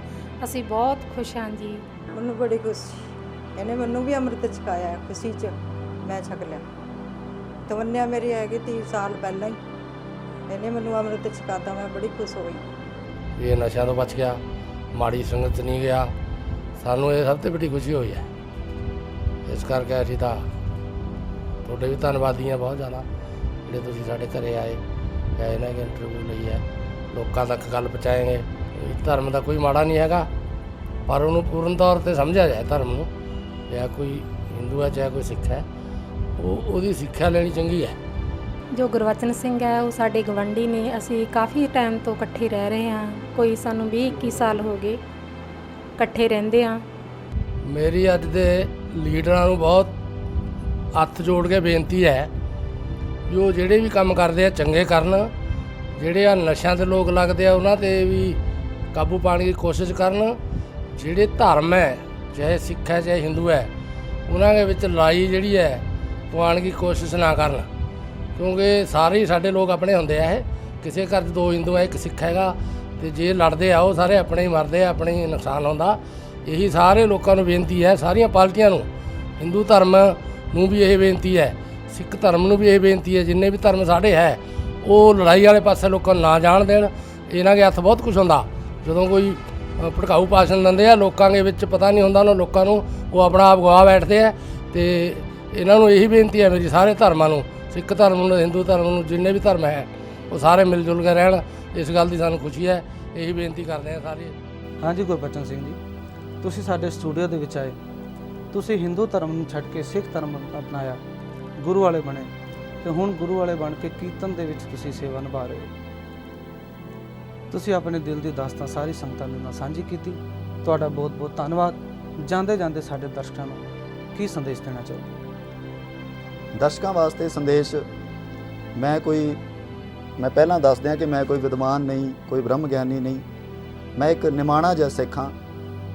ਅਸੀਂ ਬਹੁਤ ਖੁਸ਼ ਹਾਂ ਜੀ। ਮੈਨੂੰ ਬੜੀ ਖੁਸ਼ੀ, ਇਹਨੇ ਮੈਨੂੰ ਵੀ ਅੰਮ੍ਰਿਤ ਛਕਾਇਆ, ਖੁਸ਼ੀ 'ਚ ਮੈਂ ਛਕ ਲਿਆ। ਤਮੰਨਿਆ ਮੇਰੀ ਹੈਗੀ 30 ਸਾਲ ਪਹਿਲਾਂ ਹੀ, ਇਹਨੇ ਮੈਨੂੰ ਅੰਮ੍ਰਿਤ ਛਕਾਤਾ, ਮੈਂ ਬੜੀ ਖੁਸ਼ ਹੋਈ। ਇਹ ਨਸ਼ਿਆਂ ਤੋਂ ਬਚ ਗਿਆ, ਮਾੜੀ ਸੰਗਤ 'ਚ ਨਹੀਂ ਗਿਆ, ਸਾਨੂੰ ਇਹ ਸਭ ਤੋਂ ਵੱਡੀ ਖੁਸ਼ੀ ਹੋਈ ਹੈ। ਇਸ ਕਰਕੇ ਅਸੀਂ ਤਾਂ ਤੁਹਾਡੇ ਵੀ ਧੰਨਵਾਦੀ ਹਾਂ ਬਹੁਤ ਜ਼ਿਆਦਾ, ਜਿਹੜੇ ਤੁਸੀਂ ਸਾਡੇ ਘਰੇ ਆਏ ਜਾਂ ਇਹਨਾਂ ਦੀ ਇੰਟਰਵਿਊ ਲਈ ਹੈ, ਲੋਕਾਂ ਤੱਕ ਗੱਲ ਪਹੁੰਚਾਏਂਗੇ। ਧਰਮ ਦਾ ਕੋਈ ਮਾੜਾ ਨਹੀਂ ਹੈਗਾ, ਪਰ ਉਹਨੂੰ ਪੂਰਨ ਤੌਰ 'ਤੇ ਸਮਝਿਆ ਜਾਏ। ਧਰਮ ਨੂੰ ਜਾਂ ਕੋਈ ਹਿੰਦੂ ਹੈ ਚਾਹੇ ਕੋਈ ਸਿੱਖ ਹੈ, ਉਹਦੀ ਸਿੱਖਿਆ ਲੈਣੀ ਚੰਗੀ ਹੈ। ਜੋ ਗੁਰਬਚਨ ਸਿੰਘ ਹੈ ਉਹ ਸਾਡੇ ਗਵੰਡੀ ਨੇ। ਅਸੀਂ ਕਾਫੀ ਟਾਈਮ ਤੋਂ ਇਕੱਠੇ ਰਹਿ ਰਹੇ ਹਾਂ, ਕੋਈ ਸਾਨੂੰ 20-21 ਸਾਲ ਹੋ ਗਏ ਇਕੱਠੇ ਰਹਿੰਦੇ ਹਾਂ। ਮੇਰੀ ਅੱਜ ਦੇ ਲੀਡਰਾਂ ਨੂੰ ਬਹੁਤ ਹੱਥ ਜੋੜ ਕੇ ਬੇਨਤੀ ਹੈ ਜੋ ਜਿਹੜੇ ਵੀ ਕੰਮ ਕਰਦੇ ਆ ਚੰਗੇ ਕਰਨ, ਜਿਹੜੇ ਆ ਨਸ਼ਿਆਂ ਤੇ ਲੋਕ ਲੱਗਦੇ ਆ ਉਹਨਾਂ 'ਤੇ ਵੀ ਕਾਬੂ ਪਾਉਣ ਦੀ ਕੋਸ਼ਿਸ਼ ਕਰਨ। ਜਿਹੜੇ ਧਰਮ ਹੈ ਚਾਹੇ ਸਿੱਖ ਹੈ ਚਾਹੇ ਹਿੰਦੂ ਹੈ, ਉਹਨਾਂ ਦੇ ਵਿੱਚ ਲੜਾਈ ਜਿਹੜੀ ਹੈ ਪਵਾਉਣ ਦੀ ਕੋਸ਼ਿਸ਼ ਨਾ ਕਰਨ, ਕਿਉਂਕਿ ਸਾਰੇ ਹੀ ਸਾਡੇ ਲੋਕ ਆਪਣੇ ਹੁੰਦੇ ਆ। ਇਹ ਕਿਸੇ ਘਰ 'ਚ 2 ਹਿੰਦੂ ਹੈ, 1 ਸਿੱਖ ਹੈਗਾ, ਤੇ ਜੇ ਲੜਦੇ ਆ ਉਹ ਸਾਰੇ ਆਪਣੇ ਹੀ ਮਰਦੇ ਆ, ਆਪਣੇ ਹੀ ਨੁਕਸਾਨ ਹੁੰਦਾ। ਇਹੀ ਸਾਰੇ ਲੋਕਾਂ ਨੂੰ ਬੇਨਤੀ ਹੈ, ਸਾਰੀਆਂ ਪਾਰਟੀਆਂ ਨੂੰ, ਹਿੰਦੂ ਧਰਮ ਨੂੰ ਵੀ ਇਹ ਬੇਨਤੀ ਹੈ, ਸਿੱਖ ਧਰਮ ਨੂੰ ਵੀ ਇਹ ਬੇਨਤੀ ਹੈ, ਜਿੰਨੇ ਵੀ ਧਰਮ ਸਾਡੇ ਹੈ ਉਹ ਲੜਾਈ ਵਾਲੇ ਪਾਸੇ ਲੋਕਾਂ ਨੂੰ ਨਾ ਜਾਣ ਦੇਣ। ਇਹਨਾਂ ਦੇ ਹੱਥ ਬਹੁਤ ਕੁਛ ਹੁੰਦਾ, ਜਦੋਂ ਕੋਈ ਭੜਕਾਊ ਭਾਸ਼ਣ ਦਿੰਦੇ ਆ ਲੋਕਾਂ ਦੇ ਵਿੱਚ ਪਤਾ ਨਹੀਂ ਹੁੰਦਾ ਉਹਨਾਂ ਲੋਕਾਂ ਨੂੰ, ਉਹ ਆਪਣਾ ਆਪ ਗਵਾ ਬੈਠਦੇ ਆ। ਤੇ ਇਹਨਾਂ ਨੂੰ ਇਹੀ ਬੇਨਤੀ ਹੈ ਮੇਰੀ ਸਾਰੇ ਧਰਮਾਂ ਨੂੰ, ਸਿੱਖ ਧਰਮ ਨੂੰ, ਹਿੰਦੂ ਧਰਮ ਨੂੰ, ਜਿੰਨੇ ਵੀ ਧਰਮ ਹੈ ਉਹ ਸਾਰੇ ਮਿਲ ਜੁਲ ਕੇ ਰਹਿਣ। ਇਸ ਗੱਲ ਦੀ ਸਾਨੂੰ ਖੁਸ਼ੀ ਹੈ, ਇਹੀ ਬੇਨਤੀ ਕਰਦੇ ਆ ਸਾਰੇ। ਹਾਂਜੀ ਗੁਰਬਚਨ ਸਿੰਘ ਜੀ, ਤੁਸੀਂ ਸਾਡੇ ਸਟੂਡੀਓ ਦੇ ਵਿੱਚ ਆਏ, ਤੁਸੀਂ ਹਿੰਦੂ ਧਰਮ ਨੂੰ ਛੱਡ ਕੇ ਸਿੱਖ ਧਰਮ ਅਪਣਾਇਆ, ਗੁਰੂ ਵਾਲੇ ਬਣੇ, ਤੇ ਹੁਣ ਗੁਰੂ ਵਾਲੇ ਬਣ ਕੇ ਕੀਰਤਨ ਦੇ ਵਿੱਚ ਤੁਸੀਂ ਸੇਵਾ ਨਿਭਾ ਰਹੇ ਹੋ। ਤੁਸੀਂ ਆਪਣੇ ਦਿਲ ਦੀ ਦਾਸਤਾਨ ਸਾਰੀ ਸੰਗਤਾਂ ਦੇ ਨਾਲ ਸਾਂਝੀ ਕੀਤੀ। ਤੁਹਾਡਾ ਬਹੁਤ ਬਹੁਤ ਧੰਨਵਾਦ। ਜਾਂਦੇ ਜਾਂਦੇ ਸਾਡੇ ਦਰਸ਼ਕਾਂ ਨੂੰ ਕੀ ਸੰਦੇਸ਼ ਦੇਣਾ ਚਾਹੋਗੇ? ਦਰਸ਼ਕਾਂ ਵਾਸਤੇ ਸੰਦੇਸ਼ ਮੈਂ ਪਹਿਲਾਂ ਦੱਸ ਦਿਆਂ ਕਿ ਮੈਂ ਕੋਈ ਵਿਦਵਾਨ ਨਹੀਂ, ਕੋਈ ਬ੍ਰਹਮ ਗਿਆਨੀ ਨਹੀਂ। ਮੈਂ ਇੱਕ ਨਿਮਾਣਾ ਜਿਹਾ ਸਿੱਖ ਹਾਂ,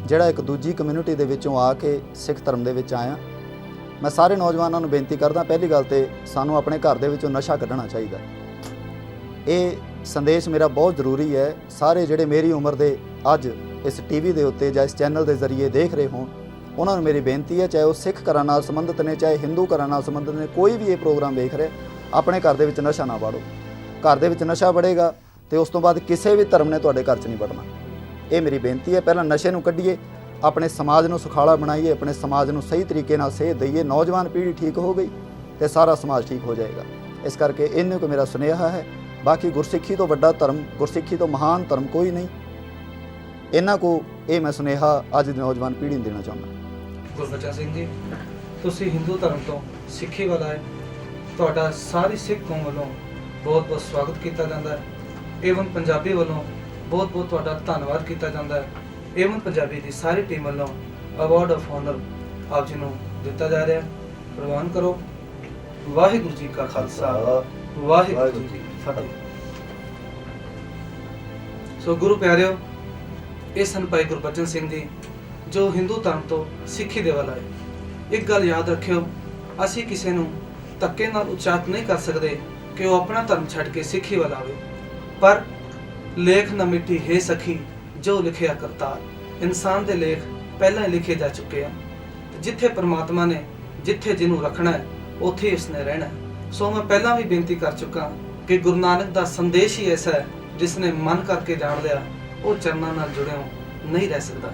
ਜਿਹੜਾ ਇੱਕ ਦੂਜੀ ਕਮਿਊਨਿਟੀ ਦੇ ਵਿੱਚੋਂ ਆ ਕੇ ਸਿੱਖ ਧਰਮ ਦੇ ਵਿੱਚ ਆਇਆ। ਮੈਂ ਸਾਰੇ ਨੌਜਵਾਨਾਂ ਨੂੰ ਬੇਨਤੀ ਕਰਦਾ, ਪਹਿਲੀ ਗੱਲ ਤੇ ਸਾਨੂੰ ਆਪਣੇ ਘਰ ਦੇ ਵਿੱਚੋਂ ਨਸ਼ਾ ਕੱਢਣਾ ਚਾਹੀਦਾ। ਇਹ ਸੰਦੇਸ਼ ਮੇਰਾ ਬਹੁਤ ਜ਼ਰੂਰੀ ਹੈ। ਸਾਰੇ ਜਿਹੜੇ ਮੇਰੀ ਉਮਰ ਦੇ ਅੱਜ ਇਸ ਟੀਵੀ ਦੇ ਉੱਤੇ ਜਾਂ ਇਸ ਚੈਨਲ ਦੇ ਜ਼ਰੀਏ ਦੇਖ ਰਹੇ ਹੋਣ, ਉਹਨਾਂ ਨੂੰ ਮੇਰੀ ਬੇਨਤੀ ਹੈ, ਚਾਹੇ ਉਹ ਸਿੱਖ ਘਰਾਂ ਨਾਲ ਸੰਬੰਧਿਤ ਨੇ, ਚਾਹੇ ਹਿੰਦੂ ਘਰਾਂ ਨਾਲ ਸੰਬੰਧਿਤ ਨੇ, ਕੋਈ ਵੀ ਇਹ ਪ੍ਰੋਗਰਾਮ ਵੇਖ ਰਿਹਾ, ਆਪਣੇ ਘਰ ਦੇ ਵਿੱਚ ਨਸ਼ਾ ਨਾ ਵਾੜੋ। ਘਰ ਦੇ ਵਿੱਚ ਨਸ਼ਾ ਵੜੇਗਾ ਤੇ ਉਸ ਤੋਂ ਬਾਅਦ ਕਿਸੇ ਵੀ ਧਰਮ ਨੇ ਤੁਹਾਡੇ ਘਰ 'ਚ ਨਹੀਂ ਵੜਨਾ। ਇਹ ਮੇਰੀ ਬੇਨਤੀ ਹੈ। ਪਹਿਲਾਂ ਨਸ਼ੇ ਨੂੰ ਕੱਢੀਏ, ਆਪਣੇ ਸਮਾਜ ਨੂੰ ਸੁਖਾਲਾ ਬਣਾਈਏ, ਆਪਣੇ ਸਮਾਜ ਨੂੰ ਸਹੀ ਤਰੀਕੇ ਨਾਲ ਸੇਧ ਦਈਏ। ਨੌਜਵਾਨ ਪੀੜ੍ਹੀ ਠੀਕ ਹੋ ਗਈ ਤੇ ਸਾਰਾ ਸਮਾਜ ਠੀਕ ਹੋ ਜਾਏਗਾ। ਇਸ ਕਰਕੇ ਇੰਨੇ ਕੁ ਮੇਰਾ ਸੁਨੇਹਾ ਹੈ। ਬਾਕੀ ਗੁਰਸਿੱਖੀ ਤੋਂ ਵੱਡਾ ਧਰਮ, ਗੁਰਸਿੱਖੀ ਤੋਂ ਮਹਾਨ ਧਰਮ ਕੋਈ ਨਹੀਂ। ਇਹਨਾਂ ਕੋ ਇਹ ਮੈਂ ਸੁਨੇਹਾ ਅੱਜ ਦੀ ਨੌਜਵਾਨ ਪੀੜ੍ਹੀ ਨੂੰ ਦੇਣਾ ਚਾਹੁੰਦਾ। ਗੁਰਬਚਨ ਸਿੰਘ ਜੀ, ਤੁਸੀਂ ਹਿੰਦੂ ਧਰਮ ਤੋਂ ਸਿੱਖੀ ਵੱਲ ਆਏ, ਤੁਹਾਡਾ ਸਾਰੀ ਸਿੱਖ ਕੌਮ ਵੱਲੋਂ ਬਹੁਤ ਬਹੁਤ ਸਵਾਗਤ ਕੀਤਾ ਜਾਂਦਾ ਹੈ। ਏਵਨ ਪੰਜਾਬੀ ਵੱਲੋਂ ਬਹੁਤ ਬਹੁਤ ਤੁਹਾਡਾ ਧੰਨਵਾਦ ਕੀਤਾ ਜਾਂਦਾ ਹੈ। ਏਵਨ ਪੰਜਾਬੀ ਦੀ ਸਾਰੀ ਟੀਮ ਵੱਲੋਂ ਅਵਾਰਡ ਆਫ ਆਨਰ ਆਪ ਜੀ ਨੂੰ ਦਿੱਤਾ ਜਾ ਰਿਹਾ ਹੈ। ਪ੍ਰਵਾਨ ਕਰੋ। ਵਾਹਿਗੁਰੂ ਜੀ ਕਾ ਖਾਲਸਾ, ਵਾਹਿਗੁਰੂ ਜੀ ਕੀ ਫਤਿਹ। ਸੋ ਗੁਰੂ ਪਿਆਰਿਓ, ਇਹ ਸਨ ਭਾਈ ਗੁਰਬਚਨ ਸਿੰਘ ਜੀ ਜੋ ਹਿੰਦੂ ਧਰਮ ਤੋਂ ਸਿੱਖੀ ਦੇ ਵੱਲ ਆਏ। ਇੱਕ ਗੱਲ ਯਾਦ ਰੱਖਿਓ, ਅਸੀਂ ਕਿਸੇ ਨੂੰ ਧੱਕੇ ਨਾਲ ਉਚਾਟ ਨਹੀਂ ਕਰ ਸਕਦੇ ਕਿ ਉਹ ਆਪਣਾ ਧਰਮ ਛੱਡ ਕੇ ਸਿੱਖੀ ਵੱਲ ਆਵੇ, ਪਰ ਲੇਖ ਨਾ ਮਿੱਟੀ ਹੈ ਸਖੀ ਜੋ ਲਿਖਿਆ ਕਰਤਾਰ। ਇਨਸਾਨ ਦੇ ਲੇਖ ਪਹਿਲਾਂ ਹੀ ਲਿਖੇ ਜਾ ਚੁੱਕੇ ਆ। ਜਿੱਥੇ ਪ੍ਰਮਾਤਮਾ ਨੇ ਜਿੱਥੇ ਜਿਹਨੂੰ ਰੱਖਣਾ ਹੈ ਉੱਥੇ ਹੀ ਉਸਨੇ ਰਹਿਣਾ ਹੈ। ਸੋ ਮੈਂ ਪਹਿਲਾਂ ਵੀ ਬੇਨਤੀ ਕਰ ਚੁੱਕਾ ਕਿ ਗੁਰੂ ਨਾਨਕ ਦਾ ਸੰਦੇਸ਼ ਹੀ ਐਸਾ ਹੈ, ਜਿਸ ਨੇ ਮਨ ਕਰਕੇ ਜਾਣ ਲਿਆ ਉਹ ਚਰਨਾਂ ਨਾਲ ਜੁੜਿਓ ਨਹੀਂ ਰਹਿ ਸਕਦਾ।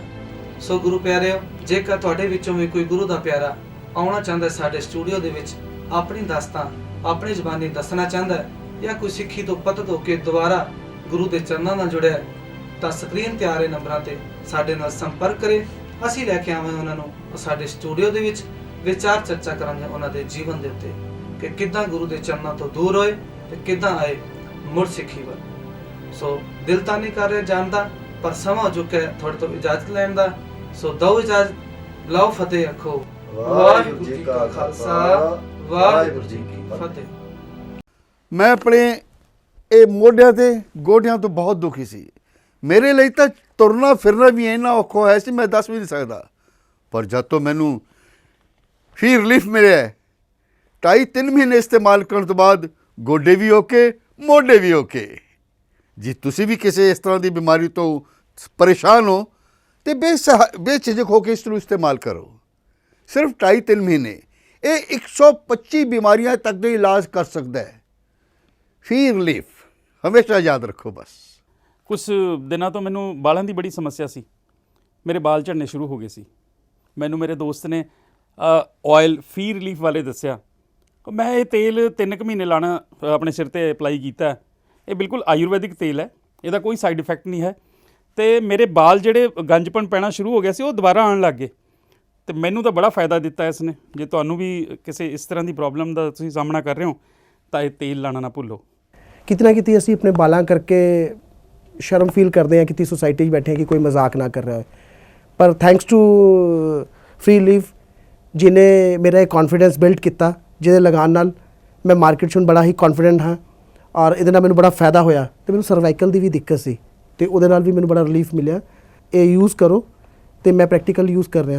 ਸੋ ਗੁਰੂ ਪਿਆਰਿਓ, ਜੇਕਰ ਤੁਹਾਡੇ ਵਿੱਚੋਂ ਵੀ ਕੋਈ ਗੁਰੂ ਦਾ ਪਿਆਰਾ ਆਉਣਾ ਚਾਹੁੰਦਾ ਸਾਡੇ ਸਟੂਡੀਓ ਦੇ ਵਿੱਚ, ਆਪਣੀ ਦਾਸਤਾਨ ਆਪਣੀ ਜ਼ੁਬਾਨੀ ਦੱਸਣਾ ਚਾਹੁੰਦਾ ਜਾਂ ਕੋਈ ਸਿੱਖੀ ਤੋਂ ਪਤਤ ਹੋ ਕੇ ਦੁਬਾਰਾ ਗੁਰੂ ਦੇ ਚਰਨਾਂ ਨਾਲ ਜੁੜਿਆ, ਤਾਂ ਸਕਰੀਨ ਤੇ ਆ ਰਹੇ ਨੰਬਰਾਂ ਤੇ ਸਾਡੇ ਨਾਲ ਸੰਪਰਕ ਕਰੇ। ਅਸੀਂ ਲੈ ਕੇ ਆਵਾਂਗੇ ਉਹਨਾਂ ਨੂੰ ਸਾਡੇ ਸਟੂਡੀਓ ਦੇ ਵਿੱਚ, ਵਿਚਾਰ ਚਰਚਾ ਕਰਾਂਗੇ ਉਹਨਾਂ ਦੇ ਜੀਵਨ ਦੇ ਉੱਤੇ ਕਿ ਕਿੱਦਾਂ ਗੁਰੂ ਦੇ ਚਰਨਾਂ ਤੋਂ ਦੂਰ ਹੋਏ ਤੇ ਕਿੱਦਾਂ ਆਏ ਮੁੜ ਸਿੱਖੀ ਵੱਲ। ਸੋ ਦਿਲ ਤਾਂ ਨਹੀਂ ਕਰ ਰਿਹਾ ਜਾਣਦਾ, ਪਰ ਸਮਾਂ ਹੋ ਚੁੱਕਾ ਹੈ ਤੁਹਾਡੇ ਤੋਂ ਇਜਾਜ਼ਤ ਲੈਣ ਦਾ। ਸੋ ਦਿਓ ਇਜਾਜ਼ਤ, ਲਓ ਫਤਿਹ ਆਖੋ। ਵਾਹਿਗੁਰੂ ਜੀ ਕਾ ਖਾਲਸਾ, ਵਾਹਿਗੁਰੂ ਜੀ ਕੀ ਫਤਿਹ। ਮੈਂ ਆਪਣੇ ਇਹ ਮੋਢਿਆਂ ਤੇ ਗੋਡਿਆਂ ਤੋਂ ਬਹੁਤ ਦੁਖੀ ਸੀ। ਮੇਰੇ ਲਈ ਤਾਂ ਤੁਰਨਾ ਫਿਰਨਾ ਵੀ ਇੰਨਾ ਔਖਾ ਹੋਇਆ ਸੀ, ਮੈਂ ਦੱਸ ਵੀ ਨਹੀਂ ਸਕਦਾ। ਪਰ ਜਦ ਤੋਂ ਮੈਨੂੰ ਫੀ ਰਿਲੀਫ ਮਿਲਿਆ, 2.5-3 ਮਹੀਨੇ ਇਸਤੇਮਾਲ ਕਰਨ ਤੋਂ ਬਾਅਦ ਗੋਡੇ ਵੀ ਓਕੇ, ਮੋਢੇ ਵੀ ਓਕੇ। ਜੇ ਤੁਸੀਂ ਵੀ ਕਿਸੇ ਇਸ ਤਰ੍ਹਾਂ ਦੀ ਬਿਮਾਰੀ ਤੋਂ ਪਰੇਸ਼ਾਨ ਹੋ ਤੇ ਬੇਝਿਜਕ ਹੋ ਕੇ ਇਸ ਨੂੰ ਇਸਤੇਮਾਲ ਕਰੋ। ਸਿਰਫ 2.5-3 ਮਹੀਨੇ ਇਹ 125 ਬਿਮਾਰੀਆਂ ਤੱਕ ਦਾ ਇਲਾਜ ਕਰ ਸਕਦਾ ਹੈ। ਫੀ ਰਿਲੀਫ ਹਮੇਸ਼ਾ ਯਾਦ ਰੱਖੋ। ਬਸ ਕੁਝ ਦਿਨਾਂ ਤੋਂ ਮੈਨੂੰ ਵਾਲਾਂ ਦੀ ਬੜੀ ਸਮੱਸਿਆ ਸੀ। ਮੇਰੇ ਵਾਲ ਝੜਨੇ ਸ਼ੁਰੂ ਹੋ ਗਏ ਸੀ। ਮੈਨੂੰ ਮੇਰੇ ਦੋਸਤ ਨੇ ਆਇਲ ਫੀ ਰਿਲੀਫ ਵਾਲੇ ਦੱਸਿਆ। ਮੈਂ ਇਹ ਤੇਲ 3 ਕੁ ਮਹੀਨੇ ਲਾਣਾ ਆਪਣੇ ਸਿਰ ਤੇ ਅਪਲਾਈ ਕੀਤਾ। ਇਹ ਬਿਲਕੁਲ ਆਯੁਰਵੈਦਿਕ ਤੇਲ ਹੈ, ਇਹਦਾ ਕੋਈ ਸਾਈਡ ਇਫੈਕਟ ਨਹੀਂ ਹੈ। ਅਤੇ ਮੇਰੇ ਵਾਲ ਜਿਹੜੇ ਗੰਜਪਣ ਪੈਣਾ ਸ਼ੁਰੂ ਹੋ ਗਿਆ ਸੀ ਉਹ ਦੁਬਾਰਾ ਆਉਣ ਲੱਗ ਗਏ, ਅਤੇ ਮੈਨੂੰ ਤਾਂ ਬੜਾ ਫਾਇਦਾ ਦਿੱਤਾ ਇਸ ਨੇ। ਜੇ ਤੁਹਾਨੂੰ ਵੀ ਕਿਸੇ ਇਸ ਤਰ੍ਹਾਂ ਦੀ ਪ੍ਰੋਬਲਮ ਦਾ ਤੁਸੀਂ ਸਾਹਮਣਾ ਕਰ ਰਹੇ ਹੋ ਤਾਂ ਇਹ ਤੇਲ ਲਾਣਾ ਨਾ ਭੁੱਲੋ। ਕਿਤੇ ਨਾ ਕਿਤੇ ਅਸੀਂ ਆਪਣੇ ਬਾਲਾਂ ਕਰਕੇ ਸ਼ਰਮ ਫੀਲ ਕਰਦੇ ਹਾਂ ਕਿ ਸੋਸਾਇਟੀ 'ਚ ਬੈਠੇ ਹਾਂ ਕਿ ਕੋਈ ਮਜ਼ਾਕ ਨਾ ਕਰ ਰਿਹਾ ਹੋਏ, ਪਰ ਥੈਂਕਸ ਟੂ ਫ੍ਰੀ ਲੀਫ ਜਿਹਨੇ ਮੇਰਾ ਇਹ ਕੌਨਫੀਡੈਂਸ ਬਿਲਡ ਕੀਤਾ, ਜਿਹਦੇ ਲਗਾਨ ਨਾਲ ਮੈਂ ਮਾਰਕੀਟ 'ਚ ਹੁਣ ਬੜਾ ਹੀ ਕੌਨਫੀਡੈਂਟ ਹਾਂ ਔਰ ਇਹਦੇ ਨਾਲ ਮੈਨੂੰ ਬੜਾ ਫਾਇਦਾ ਹੋਇਆ। ਅਤੇ ਮੈਨੂੰ ਸਰਵਾਈਕਲ ਦੀ ਵੀ ਦਿੱਕਤ ਸੀ ਅਤੇ ਉਹਦੇ ਨਾਲ ਵੀ ਮੈਨੂੰ ਬੜਾ ਰਿਲੀਫ ਮਿਲਿਆ। ਇਹ ਯੂਜ਼ ਕਰੋ ਅਤੇ ਮੈਂ ਪ੍ਰੈਕਟੀਕਲ ਯੂਜ਼ ਕਰ ਰਿਹਾ।